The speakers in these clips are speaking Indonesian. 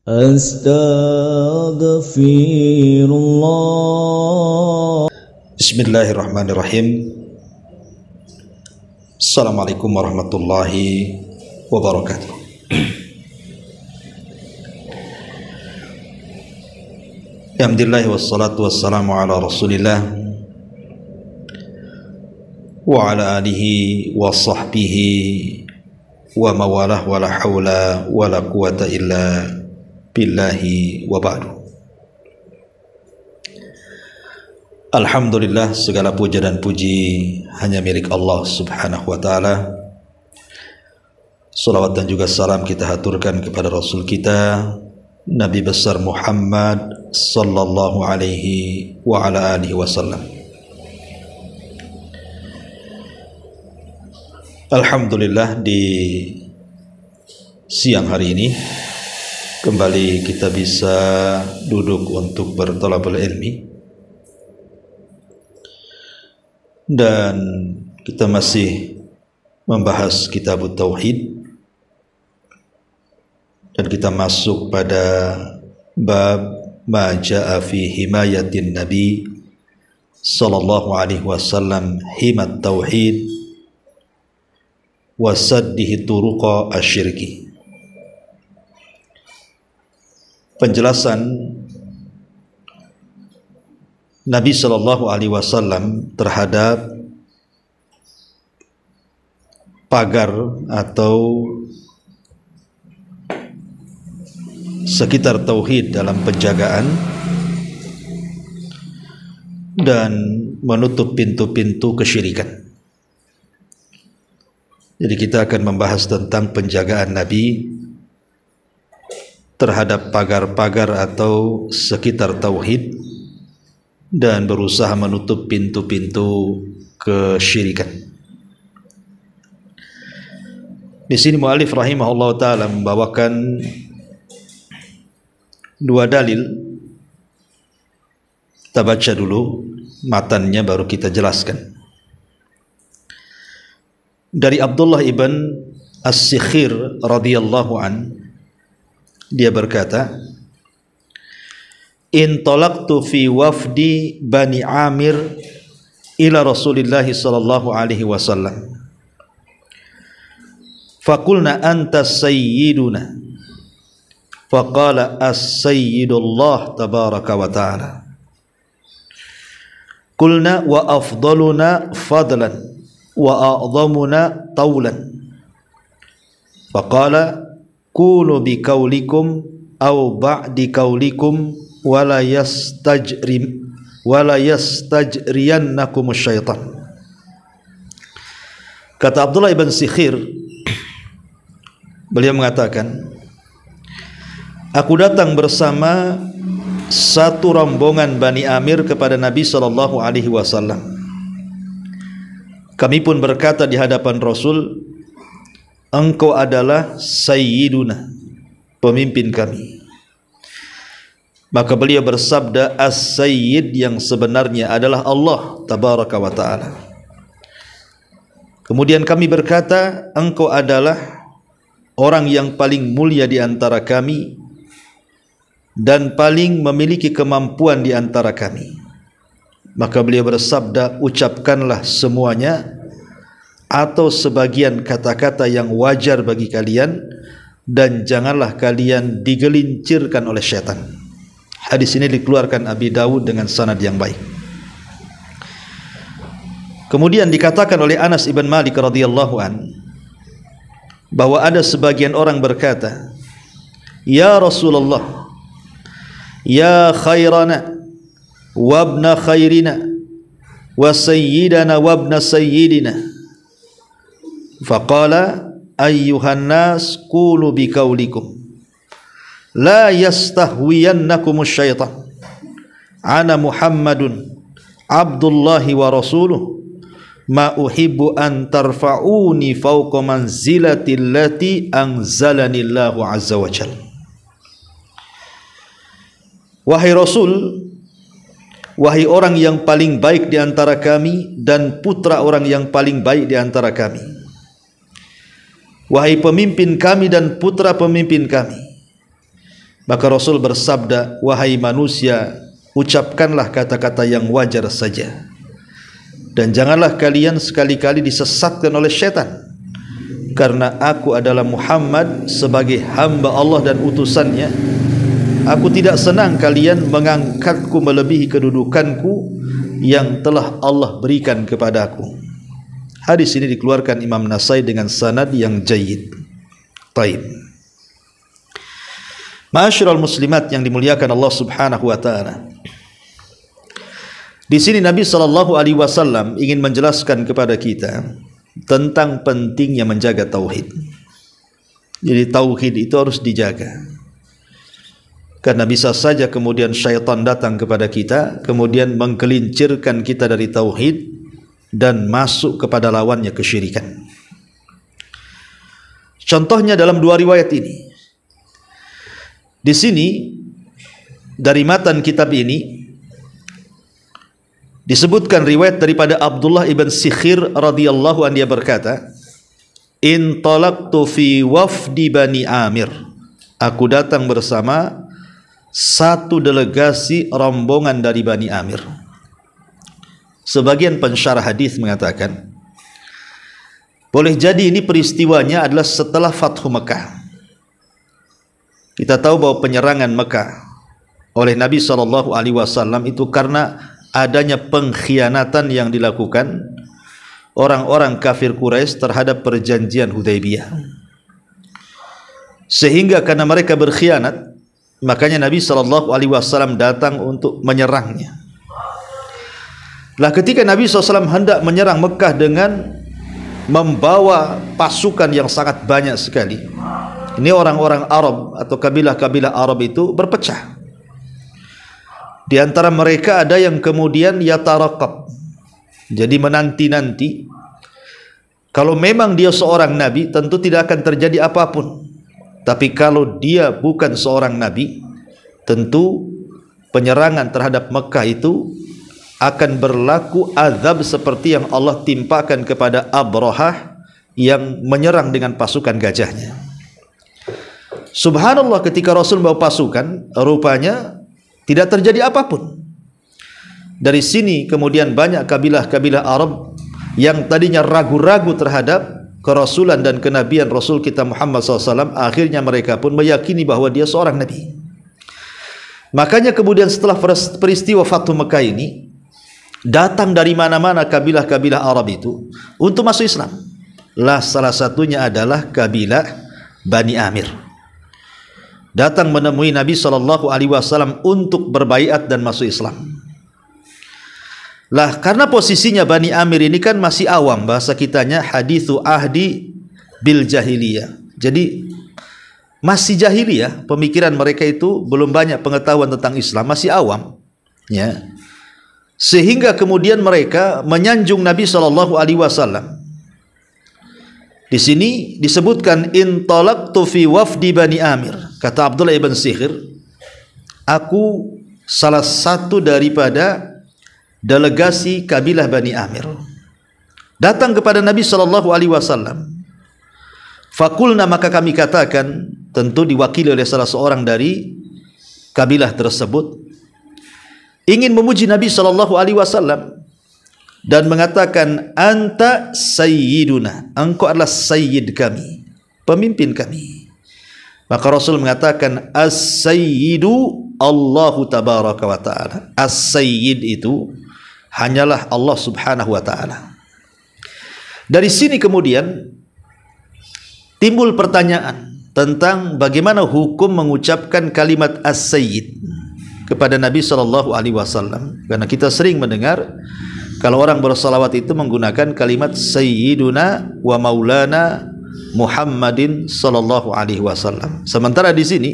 Astaghfirullah. Bismillahirrahmanirrahim. Assalamualaikum warahmatullahi wabarakatuh. Alhamdulillah wassalatu wassalamu ala Rasulillah wa ala alihi wa sahbihi wa mawalah wa la hawla wa la quwata illa billahi wa ba'du. Alhamdulillah, segala puja dan puji hanya milik Allah subhanahu wa ta'ala. Salawat dan juga salam kita haturkan kepada Rasul kita Nabi besar Muhammad sallallahu alaihi wa ala alihi wasallam. Alhamdulillah, di siang hari ini kembali kita bisa duduk untuk berthalabul ilmi, dan kita masih membahas kitab tauhid, dan kita masuk pada bab ma jaa fi himayatin nabi sallallahu alaihi wasallam himat tauhid wa saddihi turuqa asyirki. Penjelasan Nabi sallallahu alaihi wasallam terhadap pagar atau sekitar tauhid dalam penjagaan dan menutup pintu-pintu kesyirikan. Jadi kita akan membahas tentang penjagaan Nabi terhadap pagar-pagar atau sekitar tauhid dan berusaha menutup pintu-pintu kesyirikan. Di sini muallif rahimahullah taala membawakan dua dalil. Kita baca dulu matannya baru kita jelaskan. Dari Abdullah ibn As-Sikhir radhiyallahu an, dia berkata, "Intalaqtu fi wafdi Bani Amir ila Rasulillah sallallahu alaihi wasallam. Faqulna anta sayyiduna. Faqala as-sayyidullah tabaraka wa ta'ala. Qulna wa afdaluna fadlan wa a'dhamuna tawlan. Faqala kunu bi kaulikum aw ba'di kaulikum wala yastajriyannakum syaitan." Kata Abdullah ibn Sikhir, beliau mengatakan, aku datang bersama satu rombongan Bani Amir kepada Nabi sallallahu alaihi wasallam. Kami pun berkata di hadapan Rasul, engkau adalah sayyiduna, pemimpin kami. Maka beliau bersabda, as-sayyid yang sebenarnya adalah Allah tabaraka wa ta'ala. Kemudian kami berkata, engkau adalah orang yang paling mulia di antara kami dan paling memiliki kemampuan di antara kami. Maka beliau bersabda, ucapkanlah semuanya atau sebagian kata-kata yang wajar bagi kalian, dan janganlah kalian digelincirkan oleh syaitan. Hadis ini dikeluarkan Abi Dawud dengan sanad yang baik. Kemudian dikatakan oleh Anas ibn Malik radhiyallahu an, bahwa ada sebagian orang berkata, ya Rasulullah, ya khairana wabna khairina wa sayyidana wabna sayyidina. Faqala ayyuhan nas qulu biqaulikum la yastahwiyannakum syaitan. Ana Muhammadun Abdullahi wa rasuluh ma uhibbu an tarfa'uni fawqa manzilati allati anzalani Allahu azza wa jalla. Wahai Rasul, wahai orang yang paling baik di antara kami dan putra orang yang paling baik di antara kami, wahai pemimpin kami dan putra pemimpin kami, Maka Rasul bersabda, wahai manusia, ucapkanlah kata-kata yang wajar saja, dan janganlah kalian sekali-kali disesatkan oleh syaitan, karena aku adalah Muhammad sebagai hamba Allah dan utusannya. Aku tidak senang kalian mengangkatku melebihi kedudukanku yang telah Allah berikan kepadaku. Hadis ini dikeluarkan Imam Nasai dengan sanad yang jayyid. Taib. Ma'asyiral muslimat yang dimuliakan Allah Subhanahu wa taala. Di sini Nabi sallallahu alaihi wasallam ingin menjelaskan kepada kita tentang pentingnya menjaga tauhid. Jadi tauhid itu harus dijaga. Karena bisa saja kemudian syaitan datang kepada kita, kemudian menggelincirkan kita dari tauhid dan masuk kepada lawannya, kesyirikan. Contohnya dalam dua riwayat ini. Di sini dari matan kitab ini disebutkan riwayat daripada Abdullah ibn Sikhir radhiyallahu anhu, dia berkata, "Intalaqtu fi wafdi Bani Amir." Aku datang bersama satu delegasi rombongan dari Bani Amir. Sebagian pensyarah hadis mengatakan, boleh jadi ini peristiwanya adalah setelah Fathu Mekah. Kita tahu bahwa penyerangan Mekah oleh Nabi SAW itu karena adanya pengkhianatan yang dilakukan orang-orang kafir Quraisy terhadap perjanjian Hudaybiyah. Sehingga karena mereka berkhianat, makanya Nabi SAW datang untuk menyerangnya. Lah ketika Nabi SAW hendak menyerang Mekah dengan membawa pasukan yang sangat banyak sekali, ini orang-orang Arab atau kabilah-kabilah Arab itu berpecah. Di antara mereka ada yang kemudian yatarakab, jadi menanti-nanti. Kalau memang dia seorang nabi, tentu tidak akan terjadi apapun. Tapi kalau dia bukan seorang nabi, tentu penyerangan terhadap Mekah itu akan berlaku azab seperti yang Allah timpakan kepada Abrahah yang menyerang dengan pasukan gajahnya. Subhanallah, ketika Rasul membawa pasukan, rupanya tidak terjadi apapun. Dari sini kemudian banyak kabilah-kabilah Arab yang tadinya ragu-ragu terhadap kerasulan dan kenabian Rasul kita Muhammad SAW, akhirnya mereka pun meyakini bahwa dia seorang nabi. Makanya kemudian setelah peristiwa Fathu Mekah ini, datang dari mana-mana kabilah-kabilah Arab itu untuk masuk Islam. Lah salah satunya adalah kabilah Bani Amir. Datang menemui Nabi SAW untuk berbaiat dan masuk Islam. Lah karena posisinya Bani Amir ini kan masih awam, bahasa kitanya hadithu ahdi bil jahiliyah. Jadi masih jahiliyah, pemikiran mereka itu belum banyak pengetahuan tentang Islam, masih awam, ya. Sehingga kemudian mereka menyanjung Nabi SAW. Di sini disebutkan intalaqtu fi wafdi Bani Amir. Kata Abdullah ibn Sikhir, aku salah satu daripada delegasi kabilah Bani Amir, datang kepada Nabi SAW. Fakulna, maka kami katakan, tentu diwakili oleh salah seorang dari kabilah tersebut, ingin memuji Nabi SAW dan mengatakan, anta sayyiduna, engkau adalah sayyid kami, pemimpin kami. Maka Rasul mengatakan, as-sayyidu Allahu tabaraka wa ta'ala. As-sayyid itu hanyalah Allah subhanahu wa ta'ala. Dari sini kemudian timbul pertanyaan tentang bagaimana hukum mengucapkan kalimat as-sayyid kepada Nabi SAW. Karena kita sering mendengar kalau orang bersalawat itu menggunakan kalimat sayyiduna wa maulana Muhammadin sallallahu alaihi wasallam. Sementara di sini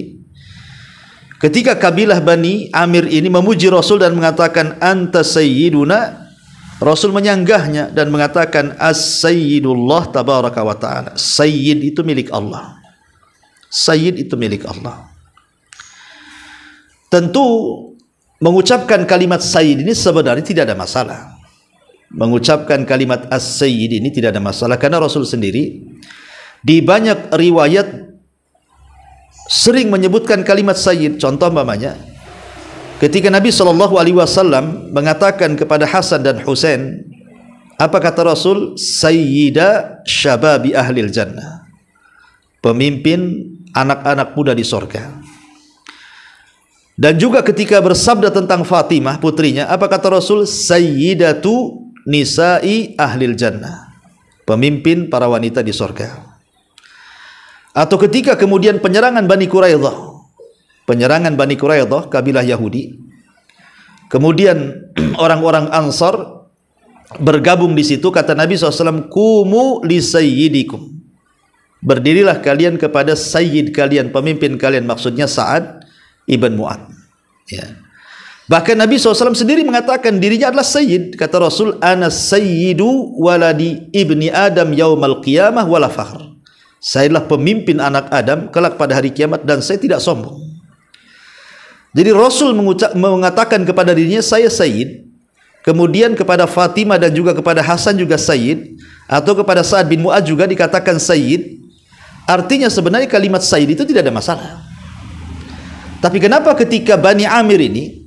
ketika kabilah Bani Amir ini memuji Rasul dan mengatakan anta sayyiduna, Rasul menyanggahnya dan mengatakan as-sayyidullah tabaraka wa ta'ala. Sayyid itu milik Allah. Sayyid itu milik Allah. Tentu mengucapkan kalimat sayyid ini sebenarnya tidak ada masalah. Mengucapkan kalimat as-sayyid ini tidak ada masalah, karena Rasul sendiri di banyak riwayat sering menyebutkan kalimat sayyid. Contoh umpamanya ketika Nabi SAW mengatakan kepada Hasan dan Husain, apa kata Rasul? Sayyida syababi ahlil jannah, pemimpin anak-anak muda di sorga. Dan juga ketika bersabda tentang Fatimah putrinya, apa kata Rasul? Sayyidatu nisa'i ahlil jannah, pemimpin para wanita di sorga. Atau ketika kemudian penyerangan Bani Quraidah, kabilah Yahudi, kemudian orang-orang Ansar bergabung di situ, kata Nabi SAW, kumu li sayyidikum, berdirilah kalian kepada sayyid kalian, pemimpin kalian, maksudnya Sa'ad ibn Mu'ad. Ya. Bahkan Nabi SAW sendiri mengatakan dirinya adalah sayyid. Kata Rasul, ana sayyidu waladi ibni Adam yaumal qiyamah wala fakhr, saya adalah pemimpin anak Adam kelak pada hari kiamat dan saya tidak sombong. Jadi Rasul mengatakan kepada dirinya, saya sayyid. Kemudian kepada Fatimah dan juga kepada Hasan juga sayyid. Atau kepada Sa'ad bin Mu'ad juga dikatakan sayyid. Artinya sebenarnya kalimat sayyid itu tidak ada masalah. Tapi kenapa ketika Bani Amir ini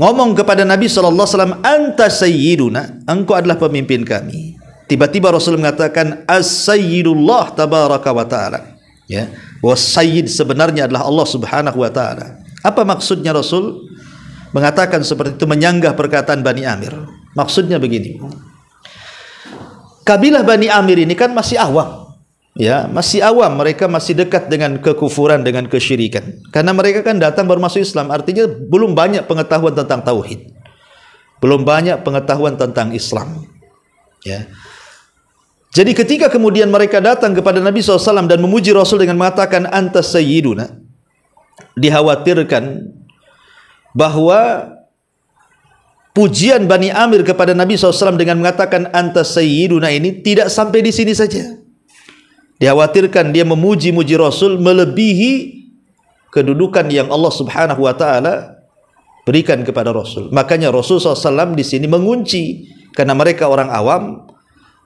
ngomong kepada Nabi SAW, anta sayyiduna, engkau adalah pemimpin kami, tiba-tiba Rasul mengatakan as-sayyidullah tabaraka wa ta'ala, ya, was-sayyid sebenarnya adalah Allah subhanahu wa ta'ala. Apa maksudnya Rasul mengatakan seperti itu, menyanggah perkataan Bani Amir? Maksudnya begini, kabilah Bani Amir ini kan masih awam, ya, masih awam, mereka masih dekat dengan kekufuran, dengan kesyirikan, karena mereka kan datang baru masuk Islam, artinya belum banyak pengetahuan tentang tauhid, belum banyak pengetahuan tentang Islam, ya. Jadi ketika kemudian mereka datang kepada Nabi SAW dan memuji Rasul dengan mengatakan anta sayyiduna, dikhawatirkan bahwa pujian Bani Amir kepada Nabi SAW dengan mengatakan anta sayyiduna ini tidak sampai di sini saja. Dikhawatirkan dia memuji-muji Rasul melebihi kedudukan yang Allah Subhanahu wa taala berikan kepada Rasul. Makanya Rasul SAW di sini mengunci, karena mereka orang awam.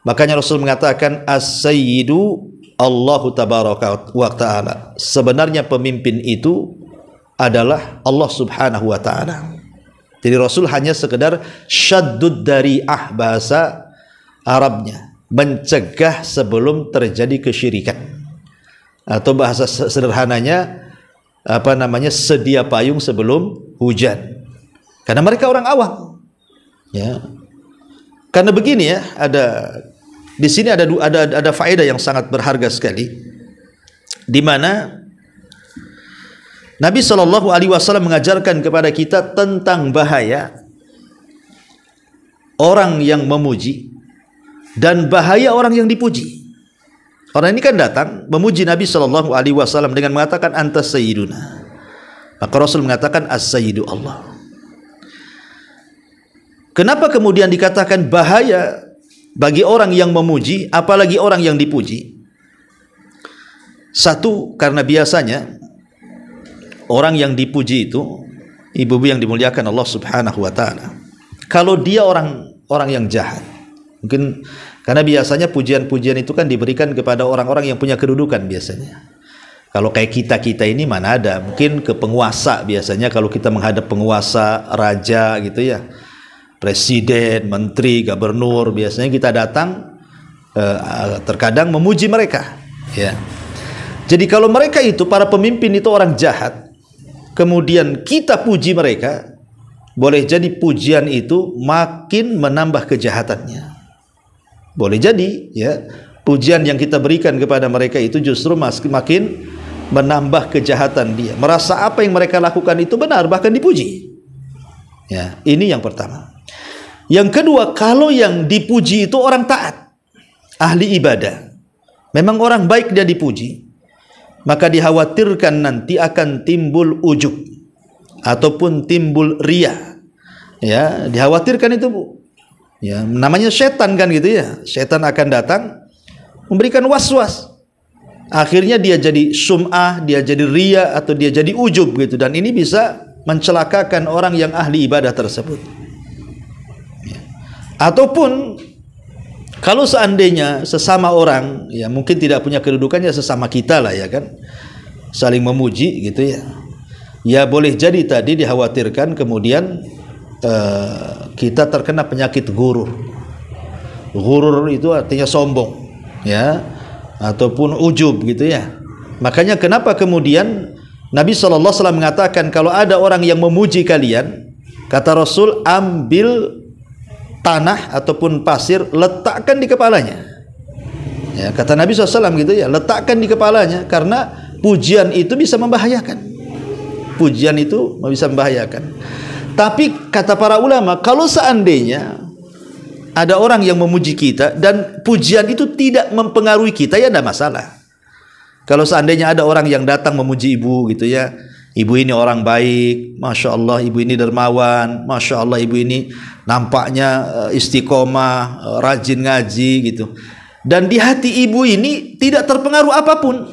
Makanya Rasul mengatakan as-sayyidu Allahu tabaraka wa ta'ala, sebenarnya pemimpin itu adalah Allah Subhanahu wa ta'ala. Jadi Rasul hanya sekedar syaddud dari'ah, bahasa Arabnya, mencegah sebelum terjadi kesyirikan, atau bahasa sederhananya apa namanya, sedia payung sebelum hujan, karena mereka orang awam, ya. Karena begini ya, di sini ada faedah yang sangat berharga sekali, di mana Nabi SAW mengajarkan kepada kita tentang bahaya orang yang memuji dan bahaya orang yang dipuji. Orang ini kan datang memuji Nabi SAW dengan mengatakan anta sayyiduna, maka Rasul mengatakan as-sayyidu Allah. Kenapa kemudian dikatakan bahaya bagi orang yang memuji, apalagi orang yang dipuji? Satu, karena biasanya orang yang dipuji itu, ibu-ibu yang dimuliakan Allah Subhanahu wa ta'ala, kalau dia orang yang jahat, mungkin karena biasanya pujian-pujian itu kan diberikan kepada orang-orang yang punya kedudukan biasanya. Kalau kayak kita ini mana ada, mungkin ke penguasa biasanya, kalau kita menghadap penguasa, raja gitu ya, presiden, menteri, gubernur, biasanya kita datang terkadang memuji mereka, ya. Jadi kalau mereka itu, para pemimpin itu orang jahat, kemudian kita puji mereka, boleh jadi pujian itu makin menambah kejahatannya. Boleh jadi ya, pujian yang kita berikan kepada mereka itu justru makin menambah kejahatan dia, merasa apa yang mereka lakukan itu benar, bahkan dipuji. Ya, ini yang pertama. Yang kedua, kalau yang dipuji itu orang taat, ahli ibadah, memang orang baik, dia dipuji, maka dikhawatirkan nanti akan timbul ujub ataupun timbul riya. Ya, dikhawatirkan itu, Bu. Ya, namanya setan kan gitu ya. Setan akan datang memberikan was-was. Akhirnya dia jadi sum'ah, dia jadi riya, atau dia jadi ujub gitu, dan ini bisa mencelakakan orang yang ahli ibadah tersebut. Ataupun kalau seandainya sesama orang, ya mungkin tidak punya kedudukannya sesama kita lah ya kan, saling memuji gitu ya. Ya boleh jadi tadi dikhawatirkan kemudian kita terkena penyakit gurur. Gurur itu artinya sombong, ya, ataupun ujub gitu ya. Makanya kenapa kemudian Nabi SAW mengatakan kalau ada orang yang memuji kalian, kata Rasul, ambil tanah ataupun pasir, letakkan di kepalanya. Ya, kata Nabi SAW gitu ya, letakkan di kepalanya, karena pujian itu bisa membahayakan. Pujian itu bisa membahayakan. Tapi kata para ulama, kalau seandainya ada orang yang memuji kita dan pujian itu tidak mempengaruhi kita, ya tidak masalah. Kalau seandainya ada orang yang datang memuji ibu gitu ya, ibu ini orang baik, Masya Allah ibu ini dermawan, Masya Allah ibu ini nampaknya istiqomah, rajin ngaji gitu. Dan di hati ibu ini tidak terpengaruh apapun,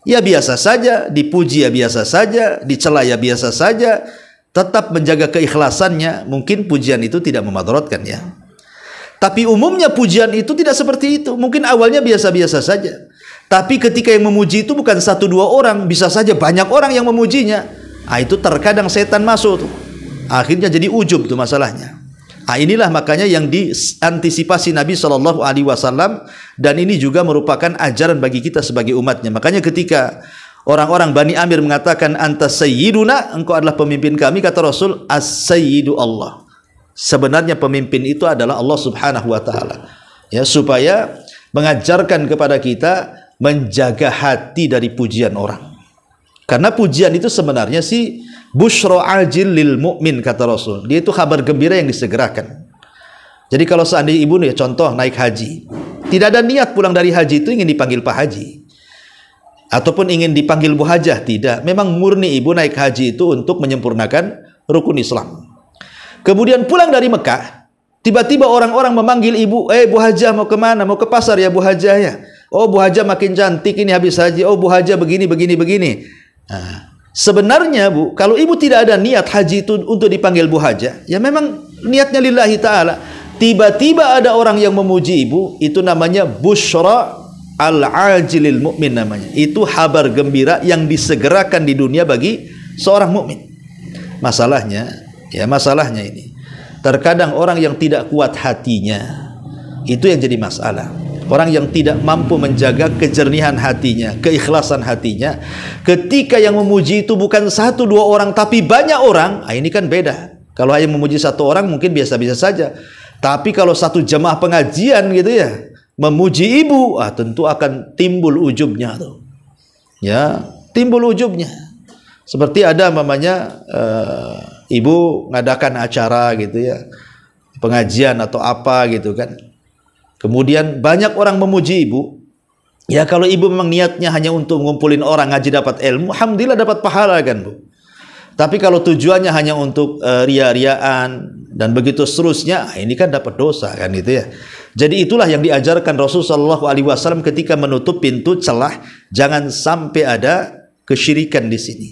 ya biasa saja, dipuji ya biasa saja, dicela ya biasa saja, tetap menjaga keikhlasannya, mungkin pujian itu tidak memudaratkan ya. Tapi umumnya pujian itu tidak seperti itu. Mungkin awalnya biasa-biasa saja, tapi ketika yang memuji itu bukan satu dua orang, bisa saja banyak orang yang memujinya. Itu terkadang setan masuk tuh. Akhirnya jadi ujub tuh masalahnya. Inilah makanya yang diantisipasi Nabi SAW, dan ini juga merupakan ajaran bagi kita sebagai umatnya. Makanya ketika orang-orang Bani Amir mengatakan anta sayyiduna, engkau adalah pemimpin kami, kata Rasul, as-sayyidu Allah. Sebenarnya pemimpin itu adalah Allah Subhanahu wa taala. Ya, supaya mengajarkan kepada kita menjaga hati dari pujian orang. Karena pujian itu sebenarnya sih busyra ajil lil mu'min, kata Rasul. Dia itu kabar gembira yang disegerakan. Jadi kalau seandainya ibu nih, contoh naik haji, tidak ada niat pulang dari haji itu ingin dipanggil Pak Haji ataupun ingin dipanggil Bu Hajah, tidak. Memang murni ibu naik haji itu untuk menyempurnakan rukun Islam. Kemudian pulang dari Mekah, tiba-tiba orang-orang memanggil ibu, Bu Hajah mau kemana? Mau ke pasar ya Bu Hajah ya? Oh Bu Hajah makin cantik ini habis haji. Oh Bu Hajah begini. Sebenarnya Bu, kalau ibu tidak ada niat haji itu untuk dipanggil Bu Hajah, ya memang niatnya lillahi ta'ala. Tiba-tiba ada orang yang memuji ibu, itu namanya busyra al-ajilil mu'min namanya. Itu kabar gembira yang disegerakan di dunia bagi seorang mukmin. Masalahnya ini, terkadang orang yang tidak kuat hatinya, itu yang jadi masalah. Orang yang tidak mampu menjaga kejernihan hatinya, keikhlasan hatinya, ketika yang memuji itu bukan satu dua orang tapi banyak orang, ini kan beda. Kalau hanya memuji satu orang mungkin biasa-biasa saja. Tapi kalau satu jemaah pengajian gitu ya, memuji ibu, tentu akan timbul ujubnya tuh. Ya, timbul ujubnya. Seperti ada namanya ibu ngadakan acara gitu ya, pengajian atau apa gitu kan. Kemudian banyak orang memuji ibu. Ya kalau ibu memang niatnya hanya untuk ngumpulin orang ngaji dapat ilmu, alhamdulillah dapat pahala kan Bu. Tapi kalau tujuannya hanya untuk ria-riaan dan begitu seterusnya, ini kan dapat dosa kan gitu ya. Jadi itulah yang diajarkan Rasulullah SAW ketika menutup pintu celah, jangan sampai ada kesyirikan di sini.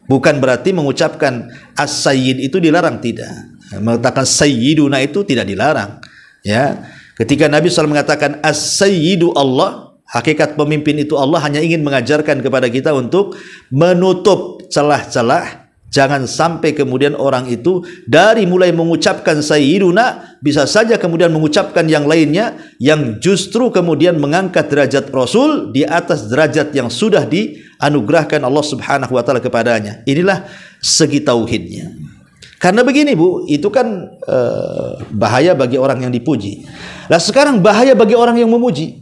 Bukan berarti mengucapkan as-sayyid itu dilarang, tidak. Mengatakan sayyiduna itu tidak dilarang. Ya, ketika Nabi SAW mengatakan as-sayyidu Allah, hakikat pemimpin itu Allah, hanya ingin mengajarkan kepada kita untuk menutup celah-celah. Jangan sampai kemudian orang itu dari mulai mengucapkan sayyiduna, bisa saja kemudian mengucapkan yang lainnya, yang justru kemudian mengangkat derajat Rasul di atas derajat yang sudah dianugerahkan Allah Subhanahu wa taala kepadanya. Inilah segi tauhidnya. Karena begini Bu, itu kan bahaya bagi orang yang dipuji. Nah sekarang bahaya bagi orang yang memuji.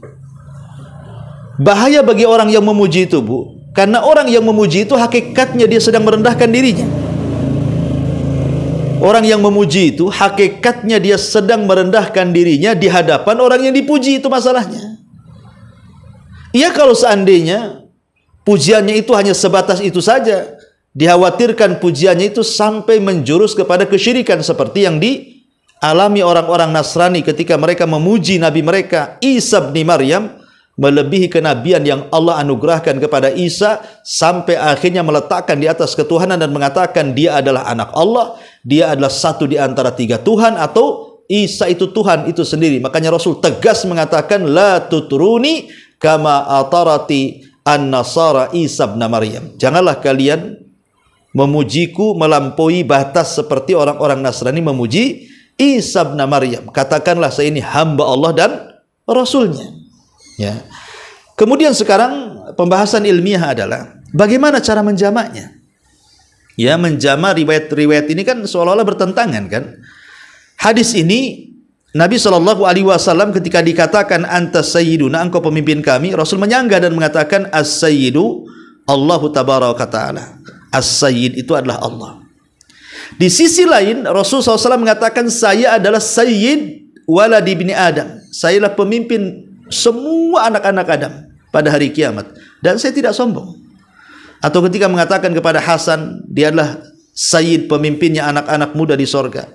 Bahaya bagi orang yang memuji itu Bu, karena orang yang memuji itu hakikatnya dia sedang merendahkan dirinya. Orang yang memuji itu hakikatnya dia sedang merendahkan dirinya di hadapan orang yang dipuji, itu masalahnya. Iya, kalau seandainya pujiannya itu hanya sebatas itu saja, dikhawatirkan pujiannya itu sampai menjurus kepada kesyirikan seperti yang dialami orang-orang Nasrani ketika mereka memuji Nabi mereka Isa bin Maryam, melebihi kenabian yang Allah anugerahkan kepada Isa, sampai akhirnya meletakkan di atas ketuhanan dan mengatakan dia adalah anak Allah, dia adalah satu di antara tiga Tuhan, atau Isa itu Tuhan itu sendiri. Makanya Rasul tegas mengatakan la tutruni kama atarati an-nasara Isa ibn Maryam. Janganlah kalian memujiku melampaui batas seperti orang-orang Nasrani memuji Isa ibn Maryam. Katakanlah saya ini hamba Allah dan Rasulnya. Ya. Kemudian sekarang pembahasan ilmiah adalah bagaimana cara menjamaknya. Ya, menjamak riwayat-riwayat ini kan seolah-olah bertentangan kan. Hadis ini Nabi SAW ketika dikatakan anta sayyiduna, engkau pemimpin kami, Rasul menyanggah dan mengatakan as-sayyidu Allahu tabaraka ta'ala. As-sayyid itu adalah Allah. Di sisi lain Rasul SAW mengatakan saya adalah sayyid waladi ibni Adam. Saya adalah pemimpin semua anak-anak Adam pada hari kiamat dan saya tidak sombong. Atau ketika mengatakan kepada Hasan dia adalah sayyid, pemimpinnya anak-anak muda di sorga.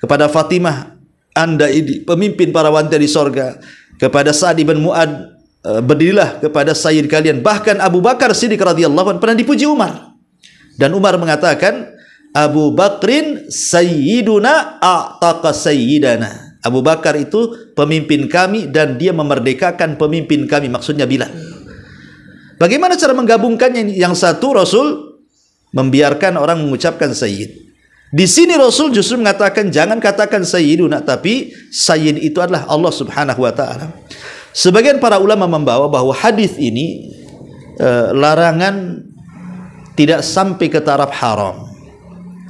Kepada Fatimah, anda ini pemimpin para wanita di sorga. Kepada Sa'ad ibn Mu'ad, berdirilah kepada sayyid kalian. Bahkan Abu Bakar Siddiq radhiyallahu anhu pernah dipuji Umar. Dan Umar mengatakan Abu Bakrin sayyiduna a'taqa sayyidana. Abu Bakar itu pemimpin kami dan dia memerdekakan pemimpin kami, maksudnya Bilal. Bagaimana cara menggabungkannya? Yang satu Rasul membiarkan orang mengucapkan sayyid. Di sini Rasul justru mengatakan jangan katakan sayyiduna, tapi sayyid itu adalah Allah Subhanahu wa taala. Sebagian para ulama membawa bahwa hadis ini larangan tidak sampai ke taraf haram.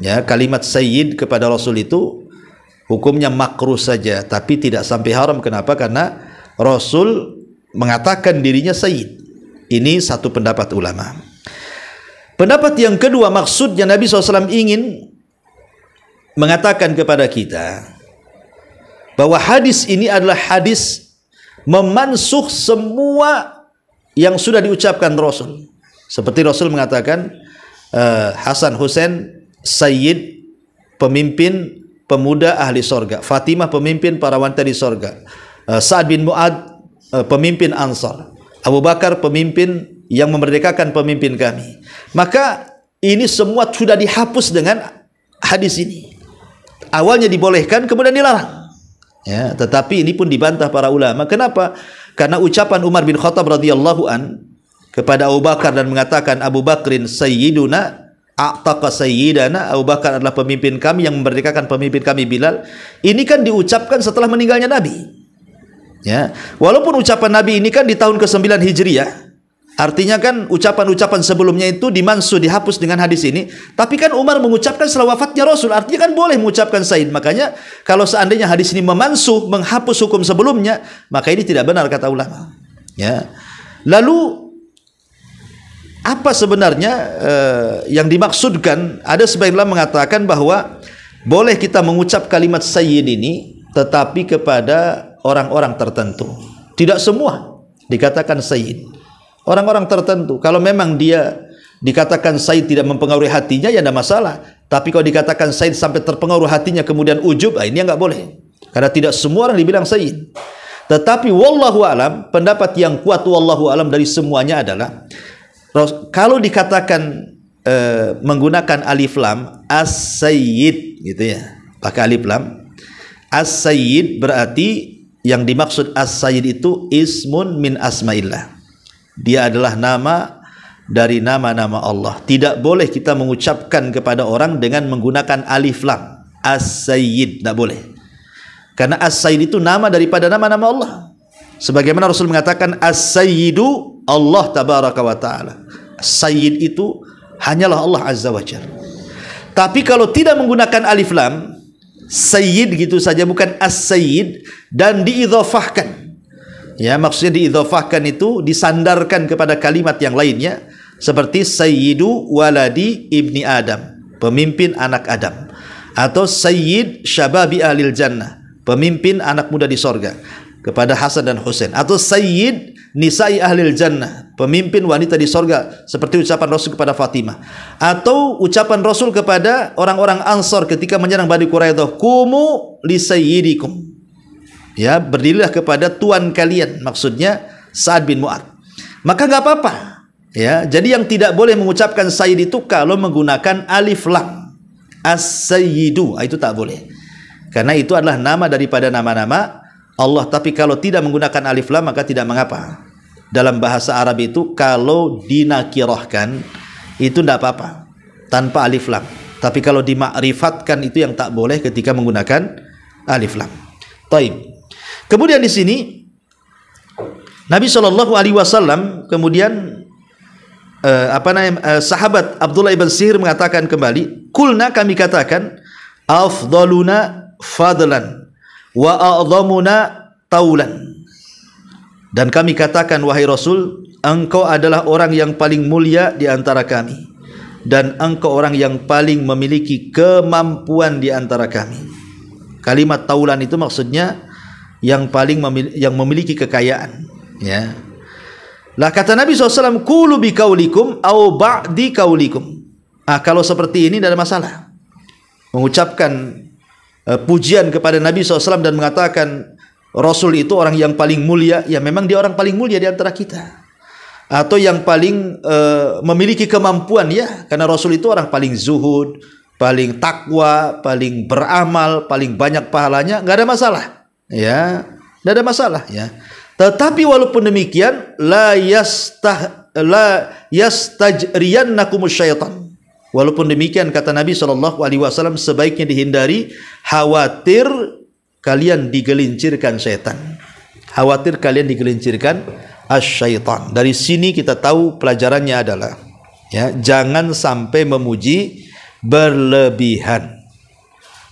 Ya, kalimat sayyid kepada Rasul itu hukumnya makruh saja, tapi tidak sampai haram. Kenapa? Karena Rasul mengatakan dirinya sayyid. Ini satu pendapat ulama. Pendapat yang kedua, maksudnya Nabi SAW ingin mengatakan kepada kita bahwa hadis ini adalah hadis memansuh semua yang sudah diucapkan Rasul. Seperti Rasul mengatakan Hasan Husain sayyid, pemimpin pemuda ahli sorga. Fatimah pemimpin para wanita di sorga. Sa'ad bin Mu'ad pemimpin Ansar. Abu Bakar pemimpin yang memerdekakan pemimpin kami. Maka ini semua sudah dihapus dengan hadis ini. Awalnya dibolehkan, kemudian dilarang. Ya, tetapi ini pun dibantah para ulama. Kenapa? Karena ucapan Umar bin Khattab radhiyallahu an kepada Abu Bakar dan mengatakan Abu Bakrin sayyiduna a'taqa sayyidana. Abu Bakar adalah pemimpin kami yang memerdekakan pemimpin kami Bilal. Ini kan diucapkan setelah meninggalnya Nabi. Ya, walaupun ucapan Nabi ini kan di tahun ke-9 Hijriah, artinya kan ucapan-ucapan sebelumnya itu dimansuh, dihapus dengan hadis ini. Tapi kan Umar mengucapkan setelah wafatnya Rasul, artinya kan boleh mengucapkan sayyid. Makanya kalau seandainya hadis ini memansuh, menghapus hukum sebelumnya, maka ini tidak benar kata ulama. Ya. Lalu apa sebenarnya yang dimaksudkan? Ada sebagian ulama mengatakan bahwa boleh kita mengucap kalimat sayyid ini, tetapi kepada orang-orang tertentu. Tidak semua dikatakan sayyid. Orang-orang tertentu. Kalau memang dia dikatakan sayyid tidak mempengaruhi hatinya, ya tidak masalah. Tapi kalau dikatakan sayyid sampai terpengaruh hatinya kemudian ujub, ini nggak boleh. Karena tidak semua orang dibilang sayyid. Tetapi wallahu alam, pendapat yang kuat wallahu alam dari semuanya adalah kalau dikatakan menggunakan alif lam as-sayyid gitu ya, pakai alif lam, as-sayyid berarti yang dimaksud as-sayyid itu ismun min asmaillah. Dia adalah nama dari nama-nama Allah. Tidak boleh kita mengucapkan kepada orang dengan menggunakan alif lam. As-sayyid, tidak boleh. Karena as-sayyid itu nama daripada nama-nama Allah. Sebagaimana Rasul mengatakan as-sayyidu Allah tabaraka wa ta'ala. Sayyid itu hanyalah Allah azza wa jalla. Tapi kalau tidak menggunakan alif lam, sayyid gitu saja, bukan as-sayyid, dan diidhafahkan. Ya, maksudnya diidhafahkan itu disandarkan kepada kalimat yang lainnya, seperti sayyidu waladi ibni Adam, pemimpin anak Adam, atau sayyid syababi ahlil jannah, pemimpin anak muda di sorga, kepada Hasan dan Husain, atau sayyid nisa'i ahlil jannah, pemimpin wanita di sorga, seperti ucapan Rasul kepada Fatimah, atau ucapan Rasul kepada orang-orang Ansar ketika menyerang Bani Quraidah, kumu li sayyidikum, ya, berdirilah kepada tuan kalian, maksudnya Sa'ad bin Mu'ad. Maka nggak apa-apa, ya. Jadi yang tidak boleh mengucapkan sayyid itu kalau menggunakan alif lam, as-sayyidu, itu tak boleh, karena itu adalah nama daripada nama-nama Allah. Tapi kalau tidak menggunakan alif lam maka tidak mengapa. dalam bahasa Arab itu kalau dinakirahkan itu tidak apa-apa tanpa alif lam. Tapi kalau dimakrifatkan itu yang tak boleh ketika menggunakan alif lam. Taib. Kemudian di sini Nabi SAW kemudian sahabat Abdullah ibn Sihr mengatakan kembali, kulna, kami katakan, afdaluna fadlan wa a'dhamuna taulan. Dan kami katakan, wahai Rasul, engkau adalah orang yang paling mulia di antara kami, dan engkau orang yang paling memiliki kemampuan di antara kami. Kalimat taulan itu maksudnya yang memiliki kekayaan, ya. Lah kata Nabi SAW, kulu bi kaulikum au ba'di kaulikum. Kalau seperti ini tidak ada masalah. Mengucapkan pujian kepada Nabi SAW dan mengatakan Rasul itu orang yang paling mulia, ya memang dia orang paling mulia di antara kita. Atau yang paling memiliki kemampuan, ya, karena Rasul itu orang paling zuhud, paling takwa, paling beramal, paling banyak pahalanya, nggak ada masalah, ya, nggak ada masalah, ya. Tetapi walaupun demikian, la yastajriyannakumus syaitan. Walaupun demikian, kata Nabi SAW, sebaiknya dihindari, khawatir kalian digelincirkan syaitan. Khawatir kalian digelincirkan asyaitan. Dari sini kita tahu pelajarannya adalah, ya, jangan sampai memuji berlebihan.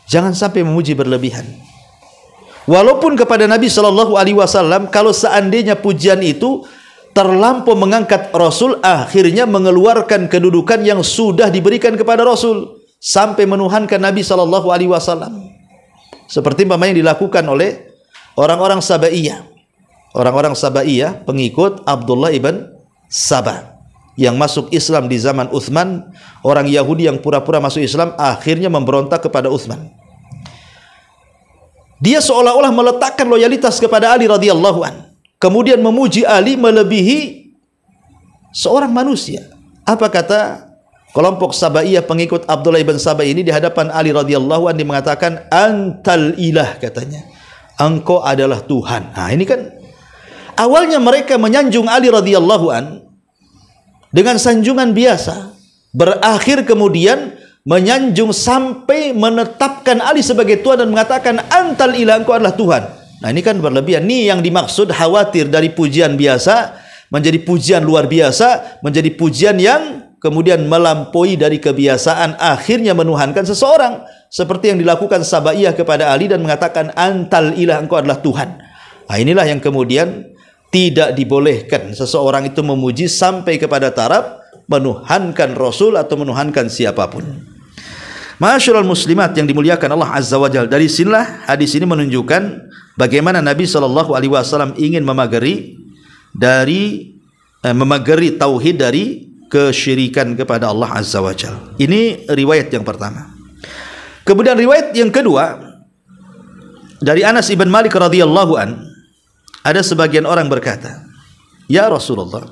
Jangan sampai memuji berlebihan. Walaupun kepada Nabi SAW, kalau seandainya pujian itu terlampau mengangkat Rasul, akhirnya mengeluarkan kedudukan yang sudah diberikan kepada Rasul sampai menuhankan Nabi SAW. Seperti yang dilakukan oleh orang-orang Sabaiyah. Orang-orang Sabaiyah pengikut Abdullah ibn Sabah yang masuk Islam di zaman Uthman. Orang Yahudi yang pura-pura masuk Islam akhirnya memberontak kepada Uthman. Dia seolah-olah meletakkan loyalitas kepada Ali radhiyallahu an, kemudian memuji Ali melebihi seorang manusia. Apa kata kelompok Sabaiyah pengikut Abdullah ibn Sabah ini di hadapan Ali radhiyallahu an? Dia mengatakan, antal ilah, katanya, engkau adalah Tuhan. Nah, ini kan awalnya mereka menyanjung Ali radhiyallahu an dengan sanjungan biasa, berakhir kemudian menyanjung sampai menetapkan Ali sebagai Tuhan dan mengatakan antal ilah, engkau adalah Tuhan. Nah, ini kan berlebihan. Ini yang dimaksud, khawatir dari pujian biasa menjadi pujian luar biasa, menjadi pujian yang kemudian melampaui dari kebiasaan, akhirnya menuhankan seseorang seperti yang dilakukan Sabaiyah kepada Ali dan mengatakan antal ilah, engkau adalah Tuhan. Nah, inilah yang kemudian tidak dibolehkan seseorang itu memuji sampai kepada taraf menuhankan Rasul atau menuhankan siapapun. Ma'asyiral muslimat yang dimuliakan Allah Azza wa Jalla, dari sinilah hadis ini menunjukkan bagaimana Nabi SAW ingin memagari tauhid dari kesyirikan kepada Allah Azza wa Jalla. Ini riwayat yang pertama. Kemudian riwayat yang kedua dari Anas ibn Malik radhiyallahu an, ada sebagian orang berkata, ya Rasulullah,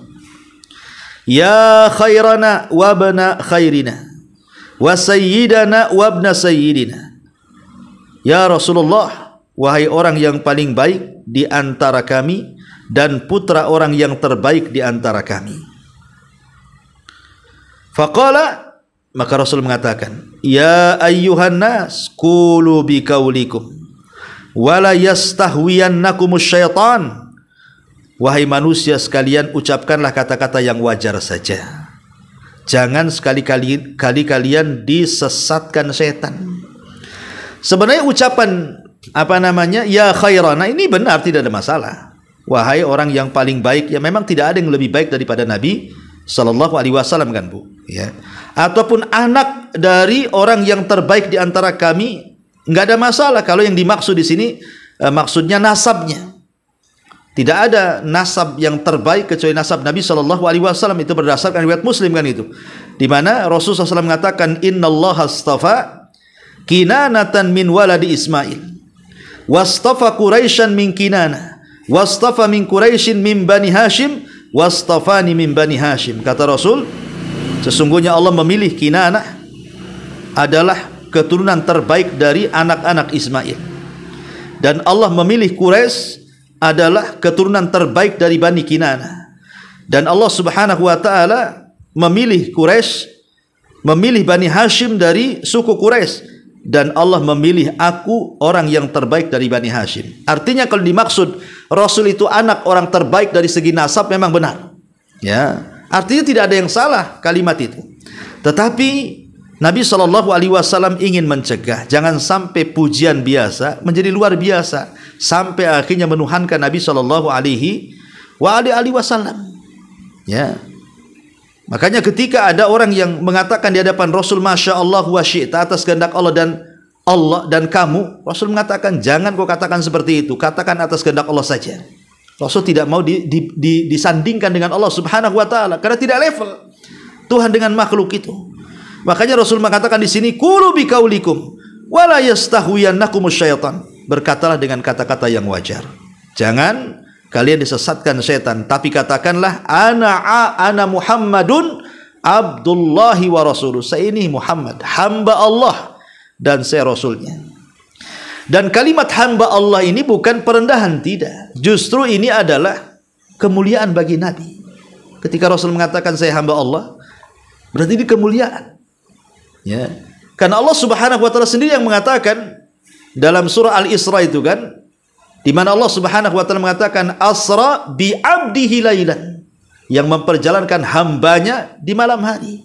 ya khairana wa bana khairina wa sayyidana wa ibna sayyidina. Ya Rasulullah, wahai orang yang paling baik di antara kami dan putra orang yang terbaik di antara kami. Faqala, maka Rasul mengatakan, ya ayyuhan nas, qulu bi qaulikum wa la yastahwiyannakumus syaitan. Wahai manusia sekalian, ucapkanlah kata-kata yang wajar saja. Jangan sekali-kali kalian disesatkan setan. Sebenarnya ucapan ya khairana ini benar, tidak ada masalah. Wahai orang yang paling baik, ya memang tidak ada yang lebih baik daripada Nabi SAW, kan Bu, ya. Ataupun anak dari orang yang terbaik di antara kami, nggak ada masalah. Kalau yang dimaksud di sini maksudnya nasabnya. Tidak ada nasab yang terbaik kecuali nasab Nabi SAW. Itu berdasarkan riwayat Muslim, kan itu, di mana Rasulullah SAW mengatakan, innallaha astafa Kinanatan min waladi Ismail, wastafa Quraisyan min Kinana, wastafa min Quraisyin min Bani Hashim, wastafani min Bani Hashim. Kata Rasul, sesungguhnya Allah memilih Kinanah adalah keturunan terbaik dari anak-anak Ismail, dan Allah memilih Quraisy adalah keturunan terbaik dari Bani Kinanah, Dan Allah Subhanahu wa taala memilih Quraisy, memilih Bani Hashim dari suku Quraisy, dan Allah memilih aku orang yang terbaik dari Bani Hashim. Artinya kalau dimaksud Rasul itu anak orang terbaik dari segi nasab, memang benar. Ya, artinya tidak ada yang salah kalimat itu. Tetapi Nabi SAW ingin mencegah jangan sampai pujian biasa menjadi luar biasa sampai akhirnya menuhankan Nabi SAW. Ya, makanya ketika ada orang yang mengatakan di hadapan Rasul, Masya Allah wa syi'ta, atas kehendak Allah dan kamu, Rasul mengatakan jangan kau katakan seperti itu, katakan atas kehendak Allah saja. Rasul tidak mau disandingkan dengan Allah Subhanahu wa taala karena tidak level Tuhan dengan makhluk itu. Makanya Rasul mengatakan di sini, qulu biqaulikum wala yastahwiyannakumus syaitan. Berkatalah dengan kata-kata yang wajar. Jangan kalian disesatkan setan, tapi katakanlah ana Muhammadun Abdullahi wa rasuluh. Saya ini Muhammad, hamba Allah dan saya rasulnya. Dan kalimat hamba Allah ini bukan perendahan, tidak. Justru ini adalah kemuliaan bagi Nabi. Ketika Rasul mengatakan saya hamba Allah, berarti ini kemuliaan. Ya. Karena Allah Subhanahu wa taala sendiri yang mengatakan dalam surah Al-Isra itu kan, di mana Allah Subhanahu wa taala mengatakan asra bi 'abdihi lailan, yang memperjalankan hambanya di malam hari.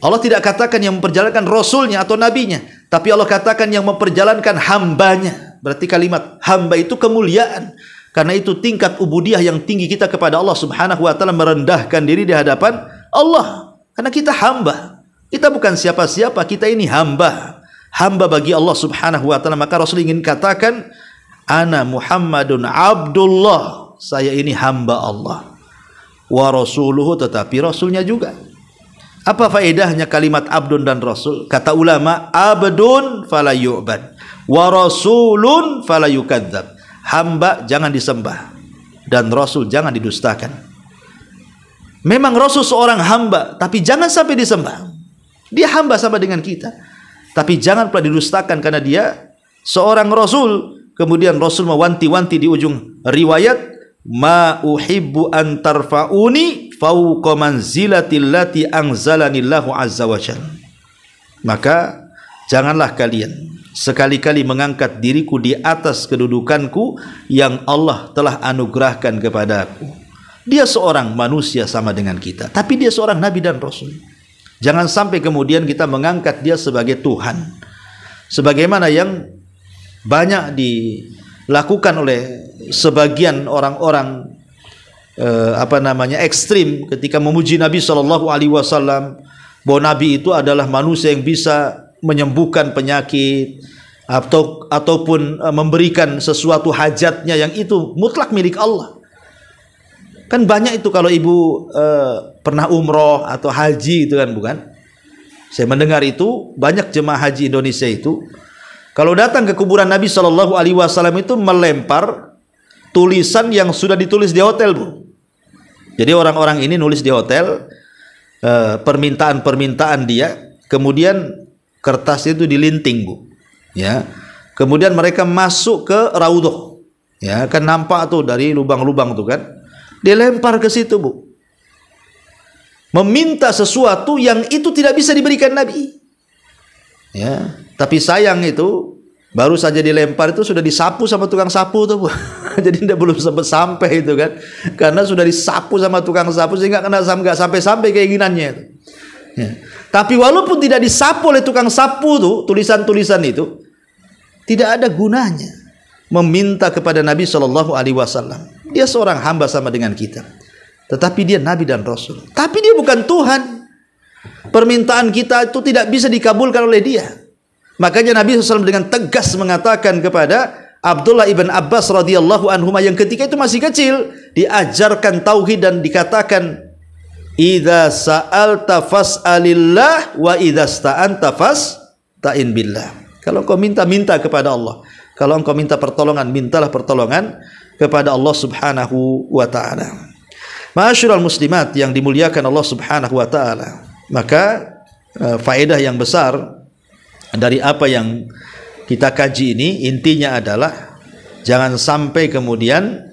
Allah tidak katakan yang memperjalankan rasulnya atau nabinya, tapi Allah katakan yang memperjalankan hambanya. Berarti kalimat hamba itu kemuliaan. Karena itu tingkat ubudiyah yang tinggi kita kepada Allah Subhanahu wa taala, merendahkan diri di hadapan Allah. Karena kita hamba. Kita bukan siapa-siapa, kita ini hamba. Hamba bagi Allah Subhanahu wa taala. Maka Rasul ingin katakan ana Muhammadun Abdullah, saya ini hamba Allah. Wa rasuluhu, tetapi rasulnya juga. Apa faedahnya kalimat abdun dan rasul? Kata ulama, abdun fala yu'bad wa rasulun fala yukadzab. Hamba jangan disembah dan rasul jangan didustakan. Memang rasul seorang hamba, tapi jangan sampai disembah. Dia hamba sama dengan kita, tapi jangan pula didustakan karena dia seorang rasul. Kemudian Rasul mewanti-wanti di ujung riwayat, ma uhibbu an tarfa'uni fauqa manzilatil lati anzalanillahu azza wa jalla. Maka janganlah kalian sekali-kali mengangkat diriku di atas kedudukanku yang Allah telah anugerahkan kepadaku. Dia seorang manusia sama dengan kita, tapi dia seorang nabi dan rasul. Jangan sampai kemudian kita mengangkat dia sebagai Tuhan, sebagaimana yang banyak dilakukan oleh sebagian orang-orang ekstrim ketika memuji Nabi SAW, bahwa Nabi itu adalah manusia yang bisa menyembuhkan penyakit ataupun memberikan sesuatu hajatnya yang itu mutlak milik Allah. Kan banyak itu kalau ibu pernah umroh atau haji itu kan, bukan? Saya mendengar itu banyak jemaah haji Indonesia itu kalau datang ke kuburan Nabi SAW itu melempar tulisan yang sudah ditulis di hotel, Bu. Jadi orang-orang ini nulis di hotel permintaan-permintaan dia, kemudian kertas itu dilinting, Bu. Ya. Kemudian mereka masuk ke raudhah. Ya, kan nampak tuh dari lubang-lubang tuh kan. Dilempar ke situ, Bu. Meminta sesuatu yang itu tidak bisa diberikan Nabi. Ya, tapi sayang itu baru saja dilempar itu sudah disapu sama tukang sapu tuh, Bu. Jadi belum sempat sampai itu kan. Karena sudah disapu sama tukang sapu sehingga enggak sampai-sampai keinginannya itu. Ya. Tapi walaupun tidak disapu oleh tukang sapu tuh, tulisan-tulisan itu tidak ada gunanya meminta kepada Nabi SAW. Dia seorang hamba sama dengan kita, tetapi dia Nabi dan Rasul. Tapi dia bukan Tuhan. Permintaan kita itu tidak bisa dikabulkan oleh dia. Makanya Nabi SAW dengan tegas mengatakan kepada Abdullah ibn Abbas radhiyallahu anhu yang ketika itu masih kecil, diajarkan tauhid dan dikatakan, idza sa'alta fas'alillah wa idza sta'anta fasta'in billah. Kalau engkau minta kepada Allah. Kalau engkau minta pertolongan, mintalah pertolongan kepada Allah Subhanahu wa taala. Ma'asyiral muslimat yang dimuliakan Allah Subhanahu wa taala. Maka faedah yang besar dari apa yang kita kaji ini intinya adalah jangan sampai kemudian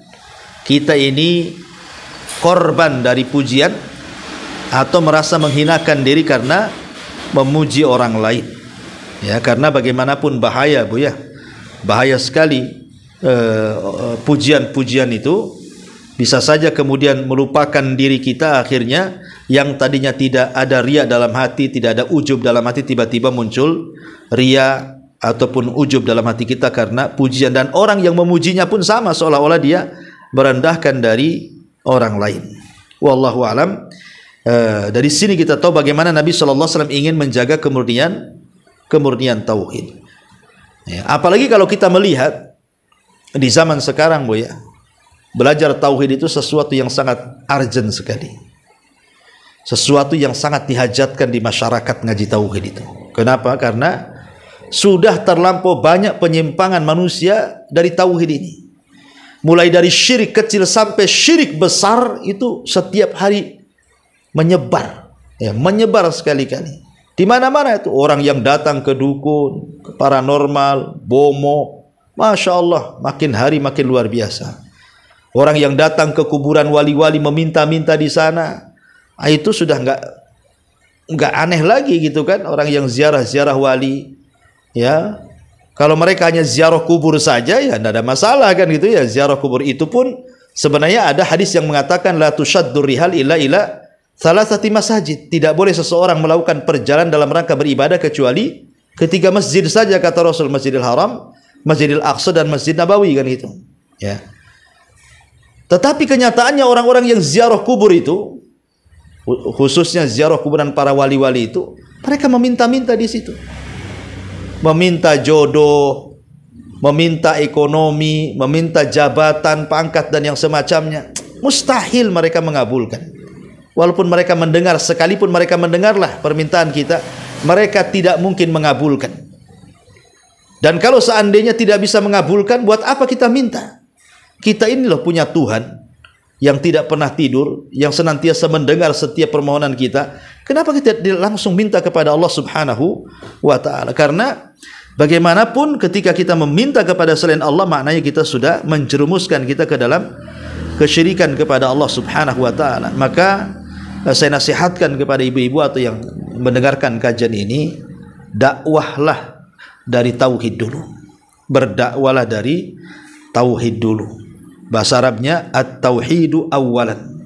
kita ini korban dari pujian atau merasa menghinakan diri karena memuji orang lain. Ya, karena bagaimanapun bahaya, Bu ya. Bahaya sekali pujian-pujian itu bisa saja kemudian melupakan diri kita, akhirnya yang tadinya tidak ada riya dalam hati, tidak ada ujub dalam hati, tiba-tiba muncul riya ataupun ujub dalam hati kita karena pujian, dan orang yang memujinya pun sama seolah-olah dia merendahkan dari orang lain. Wallahu alam. Dari sini kita tahu bagaimana Nabi SAW ingin menjaga kemurnian tauhid. Ya, apalagi kalau kita melihat di zaman sekarang, Bu ya, belajar tauhid itu sesuatu yang sangat urgent sekali. Sesuatu yang sangat dihajatkan di masyarakat ngaji tauhid itu. Kenapa? Karena sudah terlampau banyak penyimpangan manusia dari tauhid ini. Mulai dari syirik kecil sampai syirik besar itu setiap hari menyebar. Ya, menyebar sekali-kali. Di mana-mana itu orang yang datang ke dukun, ke paranormal, bomo, Masya Allah, makin hari makin luar biasa. Orang yang datang ke kuburan wali-wali meminta-minta di sana, itu sudah nggak aneh lagi gitu kan. Orang yang ziarah-ziarah wali, ya, kalau mereka hanya ziarah kubur saja ya tidak ada masalah kan gitu ya. Ziarah kubur itu pun sebenarnya ada hadis yang mengatakan la tushaddur rihal illa salasati masajid. Tidak boleh seseorang melakukan perjalanan dalam rangka beribadah kecuali ketiga masjid saja, kata Rasul, Masjidil Haram, Masjidil Aqsa, dan Masjid Nabawi kan gitu. Ya. Tetapi kenyataannya orang-orang yang ziarah kubur itu, khususnya ziarah kuburan para wali-wali itu, mereka meminta-minta di situ. Meminta jodoh, meminta ekonomi, meminta jabatan, pangkat, dan yang semacamnya. Mustahil mereka mengabulkan. Walaupun mereka mendengar, sekalipun mereka mendengarlah permintaan kita, mereka tidak mungkin mengabulkan. Dan kalau seandainya tidak bisa mengabulkan, buat apa kita minta? Kita ini loh punya Tuhan yang tidak pernah tidur, yang senantiasa mendengar setiap permohonan kita. Kenapa kita tidak langsung minta kepada Allah Subhanahu wa ta'ala? Karena bagaimanapun ketika kita meminta kepada selain Allah, maknanya kita sudah menjerumuskan kita ke dalam kesyirikan kepada Allah Subhanahu wa ta'ala. Maka saya nasihatkan kepada ibu-ibu atau yang mendengarkan kajian ini, dakwahlah dari tauhid dulu. Berdakwalah dari tauhid dulu. Bahasa Arabnya at-tauhidu awalan.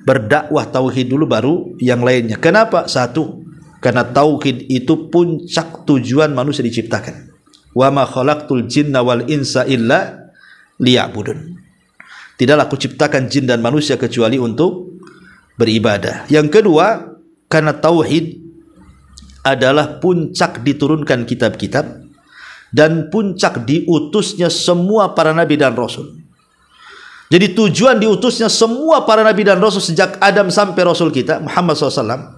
Berdakwah tauhid dulu baru yang lainnya. Kenapa? Satu, karena tauhid itu puncak tujuan manusia diciptakan. Wa ma khalaqtul jinna wal insa illa liya'budun. Tidaklah aku ciptakan jin dan manusia kecuali untuk beribadah. Yang kedua, karena tauhid adalah puncak diturunkan kitab-kitab dan puncak diutusnya semua para nabi dan rasul. Jadi tujuan diutusnya semua para nabi dan rasul sejak Adam sampai Rasul kita Muhammad SAW,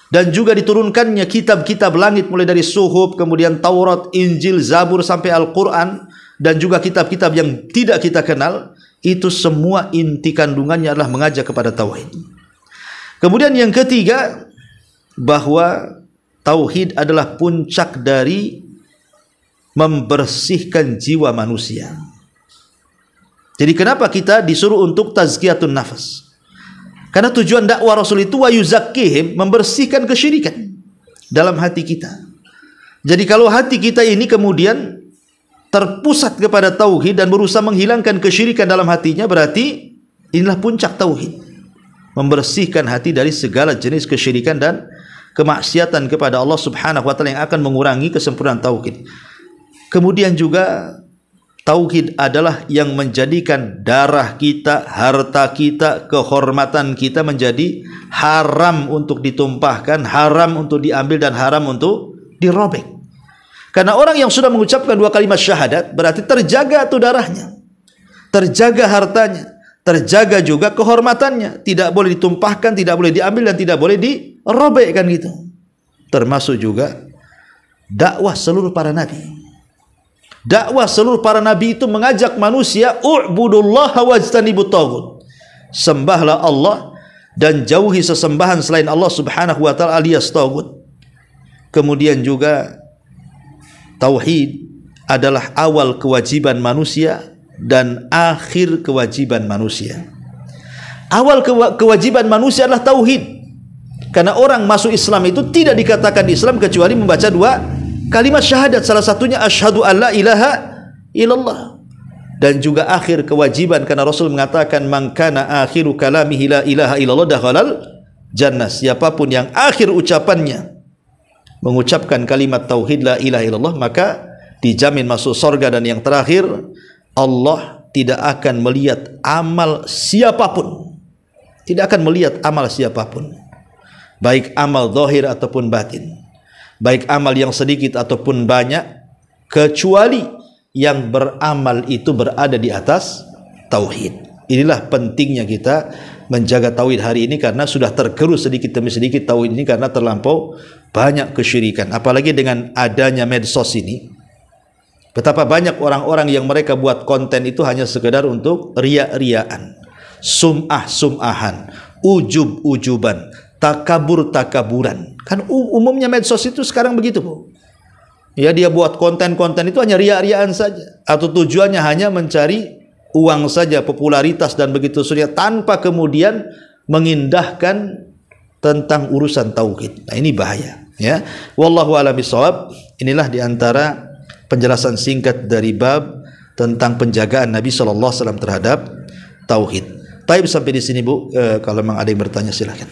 dan juga diturunkannya kitab-kitab langit mulai dari Suhuf, kemudian Taurat, Injil, Zabur sampai Al-Quran, dan juga kitab-kitab yang tidak kita kenal. Itu semua inti kandungannya adalah mengajak kepada tauhid. Kemudian yang ketiga, bahwa tauhid adalah puncak dari membersihkan jiwa manusia. Jadi kenapa kita disuruh untuk tazkiyatun nafas? Karena tujuan dakwah Rasul itu wa yuzakkihim, membersihkan kesyirikan dalam hati kita. Jadi kalau hati kita ini kemudian terpusat kepada tauhid dan berusaha menghilangkan kesyirikan dalam hatinya, berarti inilah puncak tauhid. Membersihkan hati dari segala jenis kesyirikan dan kemaksiatan kepada Allah Subhanahu wa ta'ala yang akan mengurangi kesempurnaan tauhid. Kemudian juga tauhid adalah yang menjadikan darah kita, harta kita, kehormatan kita menjadi haram untuk ditumpahkan, haram untuk diambil, dan haram untuk dirobek. Karena orang yang sudah mengucapkan dua kalimat syahadat berarti terjaga tuh darahnya, terjaga hartanya, terjaga juga kehormatannya, tidak boleh ditumpahkan, tidak boleh diambil, dan tidak boleh dirobek kan gitu. Termasuk juga dakwah seluruh para nabi. Dakwah seluruh para nabi itu mengajak manusia u'budullaha wajtanibut taghut. Sembahlah Allah dan jauhi sesembahan selain Allah Subhanahu wa ta'ala alias taghut. Kemudian juga tauhid adalah awal kewajiban manusia dan akhir kewajiban manusia. Awal kewajiban manusia adalah tauhid. Karena orang masuk Islam itu tidak dikatakan Islam kecuali membaca 2 kalimat syahadat. Salah satunya asyhadu alla ilaha illallah. Dan juga akhir kewajiban, karena Rasul mengatakan man kana akhiru kalamihi la ilaha illallah dakhalal jannah. Siapapun yang akhir ucapannya mengucapkan kalimat tauhid la ilaha illallah, maka dijamin masuk surga. Dan yang terakhir, Allah tidak akan melihat amal siapapun. Tidak akan melihat amal siapapun, baik amal zahir ataupun batin, baik amal yang sedikit ataupun banyak, kecuali yang beramal itu berada di atas tauhid. Inilah pentingnya kita menjaga tauhid hari ini, karena sudah tergerus sedikit demi sedikit tauhid ini karena terlampau banyak kesyirikan. Apalagi dengan adanya medsos ini, betapa banyak orang-orang yang mereka buat konten itu hanya sekedar untuk riak-riaan, sum'ah-sum'ahan, ujub-ujuban, takabur-takaburan. Kan umumnya medsos itu sekarang begitu, Bu. Ya, dia buat konten-konten itu hanya riak-riaan saja, atau tujuannya hanya mencari uang saja, popularitas dan begitu saja, tanpa kemudian mengindahkan tentang urusan tauhid. Nah, ini bahaya, ya. Wallahu a'lam bishawab. Inilah diantara penjelasan singkat dari bab tentang penjagaan Nabi sallallahu alaihi wasallam terhadap tauhid. Taib, sampai di sini, Bu. Kalau memang ada yang bertanya silakan.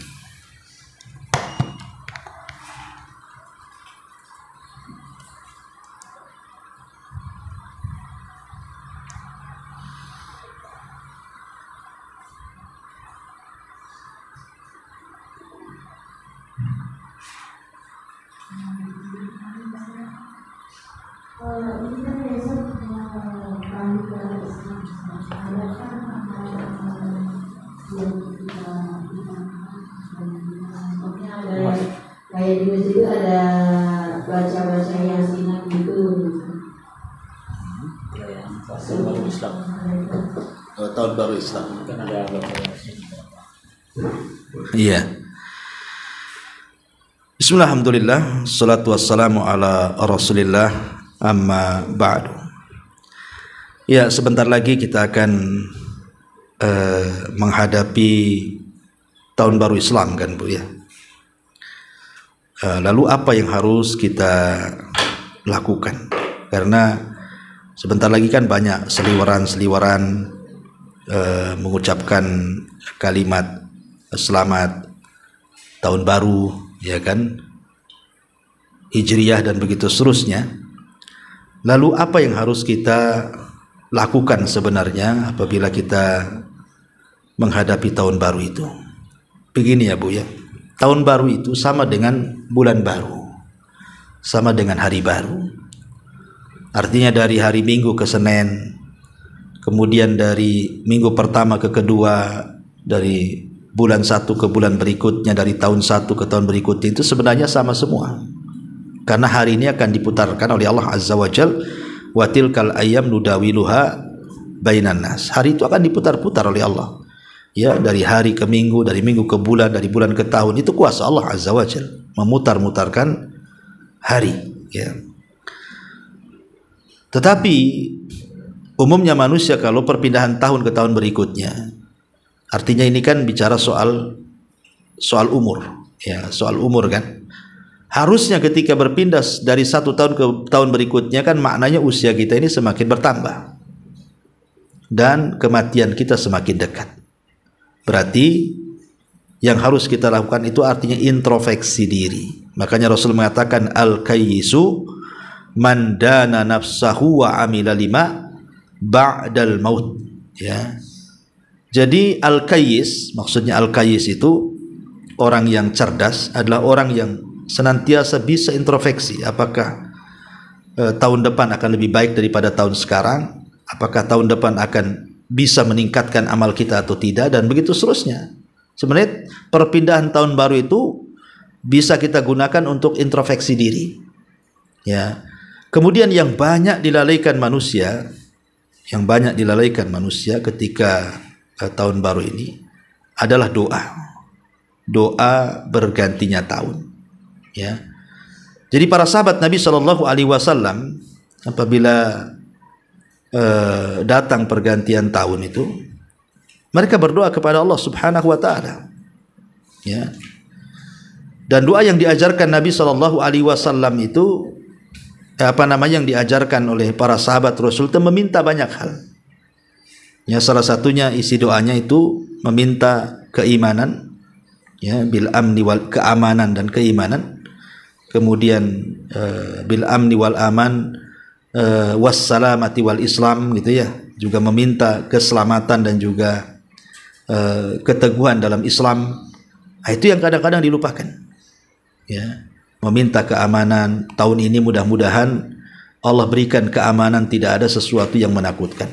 Kayak di masjid itu ada baca-baca yasinan gitu. Tahun baru Islam. Tahun baru Islam. Kan ada baca yasin. Iya. Bismillah, alhamdulillah, salatu wassalamu ala rasulillah, amma ba'du. Ya, sebentar lagi kita akan menghadapi tahun baru Islam, kan, Bu, ya. Lalu apa yang harus kita lakukan? Karena sebentar lagi kan banyak seliweran-seliweran mengucapkan kalimat selamat tahun baru, ya kan, Hijriyah dan begitu seterusnya. Lalu apa yang harus kita lakukan sebenarnya apabila kita menghadapi tahun baru itu? Begini ya, Bu, ya. Tahun baru itu sama dengan bulan baru, sama dengan hari baru. Artinya dari hari Minggu ke Senin, kemudian dari minggu pertama ke kedua, dari bulan satu ke bulan berikutnya, dari tahun satu ke tahun berikutnya, itu sebenarnya sama semua. Karena hari ini akan diputarkan oleh Allah Azza wa Jal, wa tilkal ayyam nudawiluha bainan nas. Hari itu akan diputar-putar oleh Allah. Ya, dari hari ke minggu, dari minggu ke bulan, dari bulan ke tahun. Itu kuasa Allah Azza wa Jal memutar-mutarkan hari, ya. Tetapi umumnya manusia kalau perpindahan tahun ke tahun berikutnya, artinya ini kan bicara soal umur, ya, soal umur, kan. Harusnya ketika berpindah dari satu tahun ke tahun berikutnya, kan maknanya usia kita ini semakin bertambah dan kematian kita semakin dekat. Berarti yang harus kita lakukan itu artinya introspeksi diri. Makanya Rasul mengatakan al-kayyisu man dana nafsahu wa amila lima ba'dal maut, ya. Jadi al-kayyis, maksudnya al-kayyis itu orang yang cerdas, adalah orang yang senantiasa bisa introspeksi. Apakah tahun depan akan lebih baik daripada tahun sekarang? Apakah tahun depan akan bisa meningkatkan amal kita atau tidak, dan begitu seterusnya. Sebenarnya perpindahan tahun baru itu bisa kita gunakan untuk introspeksi diri, ya. Kemudian yang banyak dilalaikan manusia, ketika tahun baru ini adalah doa bergantinya tahun, ya. Jadi para sahabat Nabi Shallallahu Alaihi Wasallam apabila datang pergantian tahun itu, Mereka berdoa kepada Allah Subhanahu wa taala. Ya. Dan doa yang diajarkan Nabi sallallahu alaihi wasallam itu yang diajarkan oleh para sahabat Rasul itu meminta banyak hal. Ya, salah satunya isi doanya itu meminta keimanan, ya, bil amni wal keamanan dan keimanan. Kemudian bil amni wal aman wassalamati wal Islam, gitu ya. Juga meminta keselamatan dan juga keteguhan dalam Islam. Nah, itu yang kadang-kadang dilupakan. Ya, meminta keamanan. Tahun ini mudah-mudahan Allah berikan keamanan, tidak ada sesuatu yang menakutkan.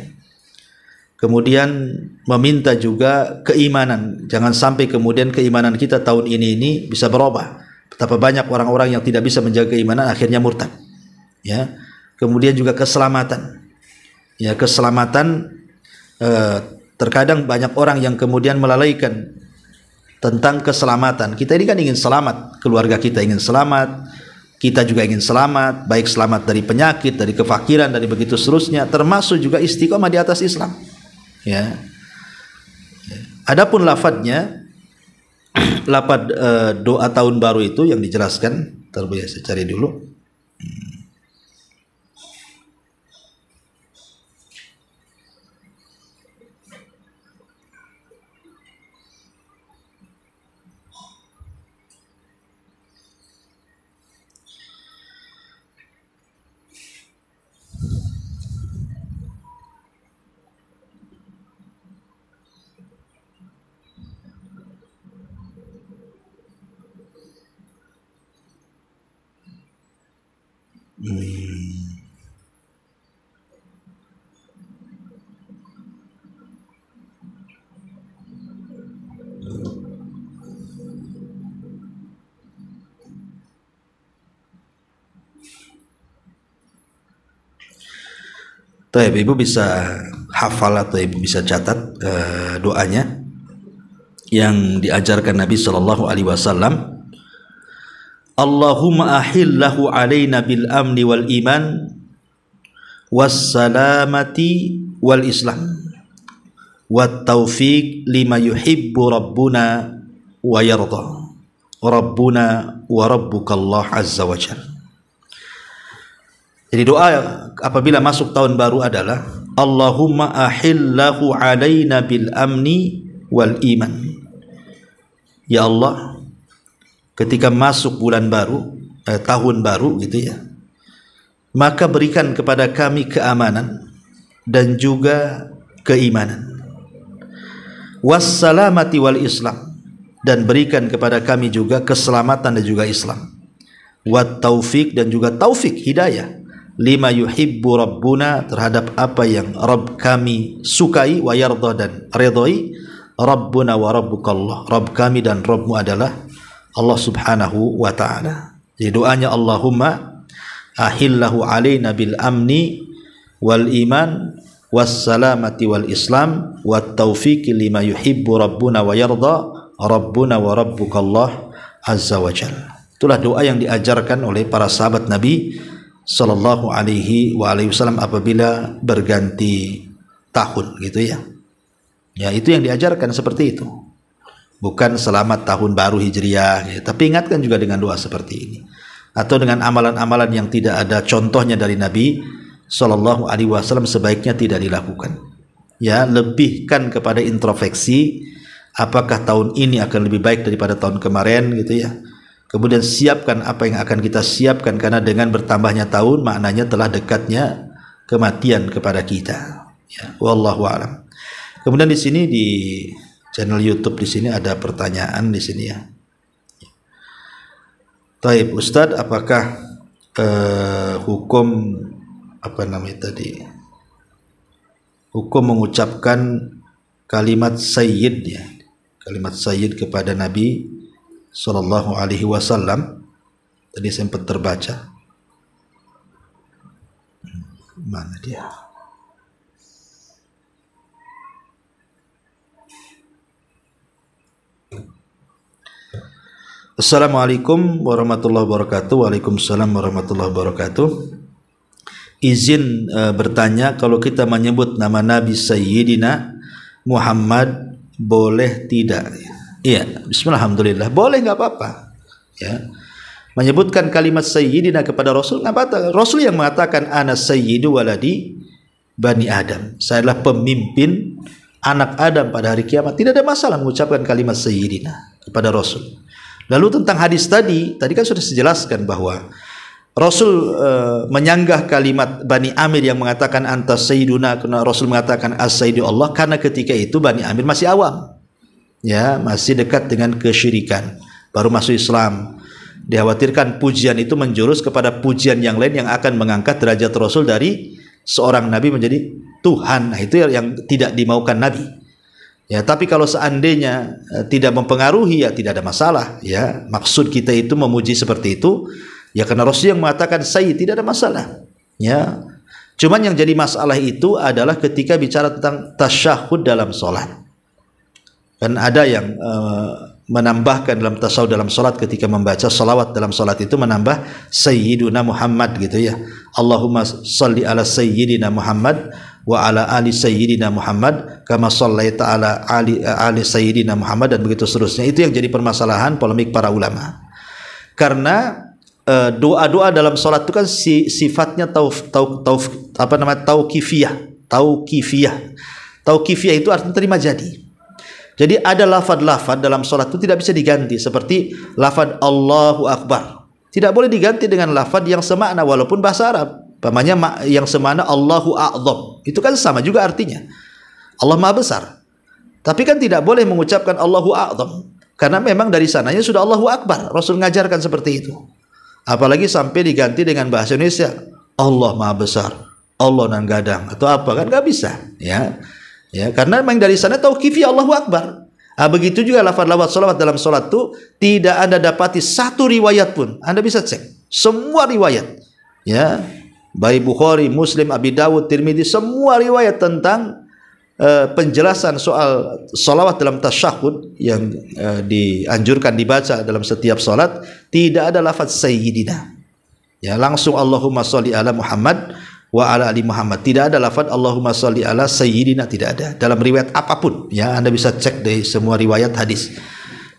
Kemudian meminta juga keimanan. Jangan sampai kemudian keimanan kita tahun ini bisa berubah. Betapa banyak orang-orang yang tidak bisa menjaga keimanan akhirnya murtad. Ya. Kemudian juga keselamatan. Ya, keselamatan terkadang banyak orang yang kemudian melalaikan tentang keselamatan. Kita ini kan ingin selamat, keluarga kita ingin selamat, kita juga ingin selamat, baik selamat dari penyakit, dari kefakiran, dari begitu seterusnya, termasuk juga istiqomah di atas Islam. Ya. Adapun lafadznya, lafadz doa tahun baru itu yang dijelaskan, terbiasa cari dulu. Ibu bisa hafal atau ibu bisa catat doanya yang diajarkan Nabi sallallahu alaihi wasallam. Allahumma ahillahu alaina bil amni wal iman was salamati wal islam wat taufiq lima yuhibbu rabbuna wa yarda rabbuna wa rabbukallah azza wa jalla. Jadi doa apabila masuk tahun baru adalah Allahumma ahillahu alaina bil amni wal iman. Ya Allah, ketika masuk bulan baru, tahun baru gitu ya, maka berikan kepada kami keamanan dan juga keimanan. Wassalamati wal islam, dan berikan kepada kami juga keselamatan dan juga Islam. Wat taufik, dan juga taufik hidayah. Lima yuhibbu rabbuna, terhadap apa yang Rabb kami sukai, wa yarda, dan redhoi. Rabbuna wa rabbukallah, Rabb kami dan Rabbmu adalah Allah subhanahu wa ta'ala. Jadi doanya Allahumma ahillahu alaina bil amni wal iman wassalamati wal islam wat taufiqi lima yuhibbu rabbuna wa yarda rabbuna wa rabbukallah azza wa jalla. Itulah doa yang diajarkan oleh para sahabat Nabi sallallahu alaihi wasallam apabila berganti tahun, gitu ya. Ya, itu yang diajarkan seperti itu. Bukan selamat tahun baru Hijriah, ya. Tapi ingatkan juga dengan doa seperti ini. Atau dengan amalan-amalan yang tidak ada contohnya dari Nabi sallallahu alaihi wasallam sebaiknya tidak dilakukan. Ya, lebihkan kepada introspeksi, apakah tahun ini akan lebih baik daripada tahun kemarin, gitu ya. Kemudian siapkan apa yang akan kita siapkan, karena dengan bertambahnya tahun maknanya telah dekatnya kematian kepada kita. Ya, wallahu a'lam. Kemudian di sini di channel YouTube di sini ada pertanyaan di sini ya. Taib Ustadz, apakah hukum apa namanya tadi? Hukum mengucapkan kalimat sayyid ya. Kalimat sayyid kepada Nabi sallallahu alaihi wasallam. Tadi sempat terbaca. Mana dia? Assalamualaikum warahmatullahi wabarakatuh. Waalaikumsalam warahmatullahi wabarakatuh. Izin bertanya, kalau kita menyebut nama Nabi Sayyidina Muhammad boleh tidak? Iya, bismillah, alhamdulillah, boleh, nggak apa-apa. Ya, menyebutkan kalimat sayyidina kepada Rasul nggak apa-apa. Rasul yang mengatakan ana sayyidu waladi Bani Adam, saya adalah pemimpin anak Adam pada hari kiamat. Tidak ada masalah mengucapkan kalimat sayyidina kepada Rasul. Lalu tentang hadis tadi kan sudah dijelaskan bahwa Rasul menyanggah kalimat Bani Amir yang mengatakan anta sayyiduna, karena Rasul mengatakan as-sayyidu Allah, karena ketika itu Bani Amir masih awam, ya, masih dekat dengan kesyirikan, baru masuk Islam. Dikhawatirkan pujian itu menjurus kepada pujian yang lain yang akan mengangkat derajat Rasul dari seorang nabi menjadi Tuhan. Nah, itu yang tidak dimaukan Nabi. Ya, tapi kalau seandainya tidak mempengaruhi, ya tidak ada masalah. Ya, maksud kita itu memuji seperti itu, ya karena Rasul yang mengatakan sayyid, tidak ada masalah. Ya, cuman yang jadi masalah itu adalah ketika bicara tentang tasyahud dalam sholat. Kan ada yang menambahkan dalam tasawuf dalam salat, ketika membaca salawat dalam salat itu menambah sayyiduna Muhammad gitu ya. Allahumma salli ala sayyidina Muhammad wa ala ali sayyidina Muhammad kama sallaita ala ali sayyidina Muhammad, dan begitu seterusnya. Itu yang jadi permasalahan polemik para ulama. Karena doa-doa dalam salat itu kan sifatnya tauqifiyah. Tauqifiyah itu artinya terima jadi. Jadi ada lafad-lafad dalam sholat itu tidak bisa diganti, seperti lafad Allahu Akbar. Tidak boleh diganti dengan lafad yang semakna walaupun bahasa Arab. Umpamanya yang semakna Allahu A'zam, itu kan sama juga artinya. Allah Maha Besar. Tapi kan tidak boleh mengucapkan Allahu A'zam, karena memang dari sananya sudah Allahu Akbar. Rasul mengajarkan seperti itu. Apalagi sampai diganti dengan bahasa Indonesia, Allah Maha Besar, Allah nan gadang, atau apa, kan nggak bisa. Ya, karena memang dari sana tauqifi Allahu Akbar. Begitu juga lafaz-lafaz salawat dalam salat itu tidak Anda dapati satu riwayat pun. Anda bisa cek semua riwayat, ya, baik Bukhari, Muslim, Abi Dawud, Tirmidzi, semua riwayat tentang penjelasan soal salawat dalam tasyahud yang dianjurkan dibaca dalam setiap salat, tidak ada lafaz sayyidina. Ya, langsung Allahumma sholli ala Muhammad wa ala ali Muhammad. Tidak ada lafaz Allahumma sholli ala sayyidina, tidak ada dalam riwayat apapun. Ya, Anda bisa cek dari semua riwayat hadis.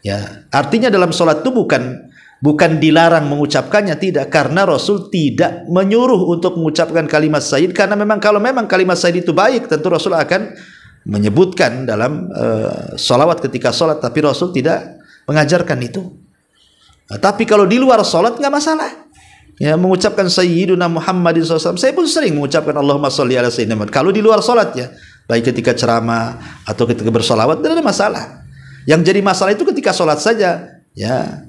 Ya, artinya dalam salat itu bukan dilarang mengucapkannya, tidak, karena Rasul tidak menyuruh untuk mengucapkan kalimat sayyid, karena kalau memang kalimat sayyid itu baik, tentu Rasul akan menyebutkan dalam salawat ketika salat, tapi Rasul tidak mengajarkan itu. Nah, tapi kalau di luar salat nggak masalah. Ya, mengucapkan Sayyiduna Muhammadin SAW. Saya pun sering mengucapkan Allahumma sholli ala Sayyidina Muhammad. Kalau di luar salat, ya, baik ketika ceramah atau ketika bersolawat, tidak ada masalah. Yang jadi masalah itu ketika salat saja, ya,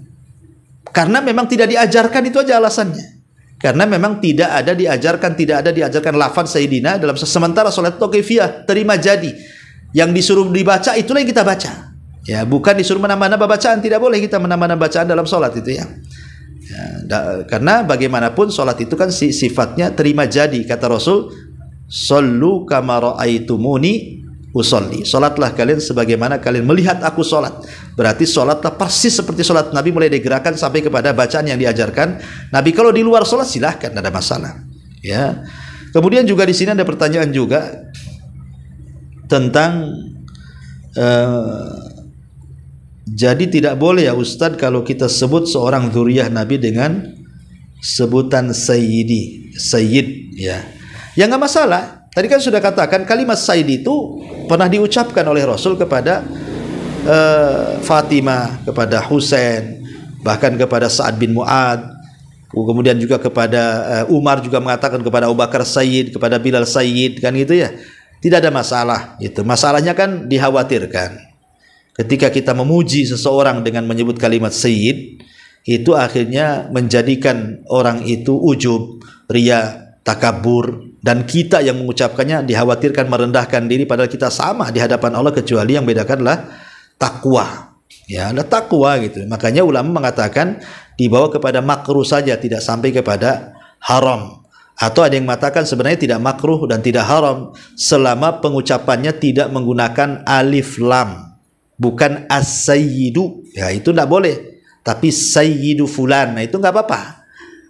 karena memang tidak diajarkan, itu aja alasannya. Karena memang tidak ada diajarkan lafaz Sayyidina dalam sementara salat tauqifiyah, terima jadi. Yang disuruh dibaca itulah yang kita baca. Ya, bukan disuruh menambah-nambah bacaan, tidak boleh kita menambah-nambah bacaan dalam salat itu ya. Karena bagaimanapun sholat itu kan sifatnya terima jadi. Kata Rasul, sallu kama ra'aitumuni usolli, sholatlah kalian sebagaimana kalian melihat aku sholat. Berarti sholatlah persis seperti sholat Nabi, mulai digerakkan sampai kepada bacaan yang diajarkan Nabi. Kalau di luar sholat silahkan, tidak ada masalah. Ya. Kemudian juga di sini ada pertanyaan juga tentang jadi tidak boleh ya Ustadz kalau kita sebut seorang dzurriyyah Nabi dengan sebutan sayyid, ya. Ya nggak masalah. Tadi kan sudah katakan kalimat sayyid itu pernah diucapkan oleh Rasul kepada Fatimah, kepada Husain, bahkan kepada Sa'ad bin Mu'ad. Kemudian juga kepada Umar juga mengatakan kepada Abu Bakar sayyid, kepada Bilal sayyid, kan gitu ya. Tidak ada masalah. Itu masalahnya kan dikhawatirkan ketika kita memuji seseorang dengan menyebut kalimat sayyid, itu akhirnya menjadikan orang itu ujub, riya, takabur, dan kita yang mengucapkannya dikhawatirkan merendahkan diri, padahal kita sama di hadapan Allah, kecuali yang bedakanlah takwa. Ya, ada takwa gitu. Makanya ulama mengatakan dibawa kepada makruh saja, tidak sampai kepada haram. Atau ada yang mengatakan sebenarnya tidak makruh dan tidak haram selama pengucapannya tidak menggunakan alif lam. Bukan as-sayyidu, ya itu tidak boleh. Tapi sayyidu fulan, nah itu nggak apa-apa.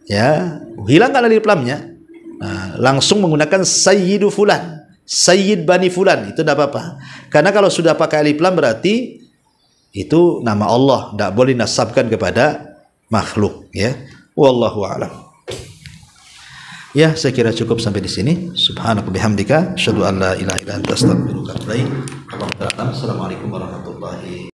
Ya, hilangkan alif lamnya. Nah, langsung menggunakan sayyidu fulan. Sayyid Bani Fulan, itu tidak apa-apa. Karena kalau sudah pakai alif lam berarti itu nama Allah, tidak boleh nasabkan kepada makhluk, ya. Wallahu a'lam. Ya, saya kira cukup sampai di sini. Subhanaka bihamdika, asyhadu an la ilaha illa anta, astaghfiruka wa atubu ilaik. Assalamualaikum warahmatullahi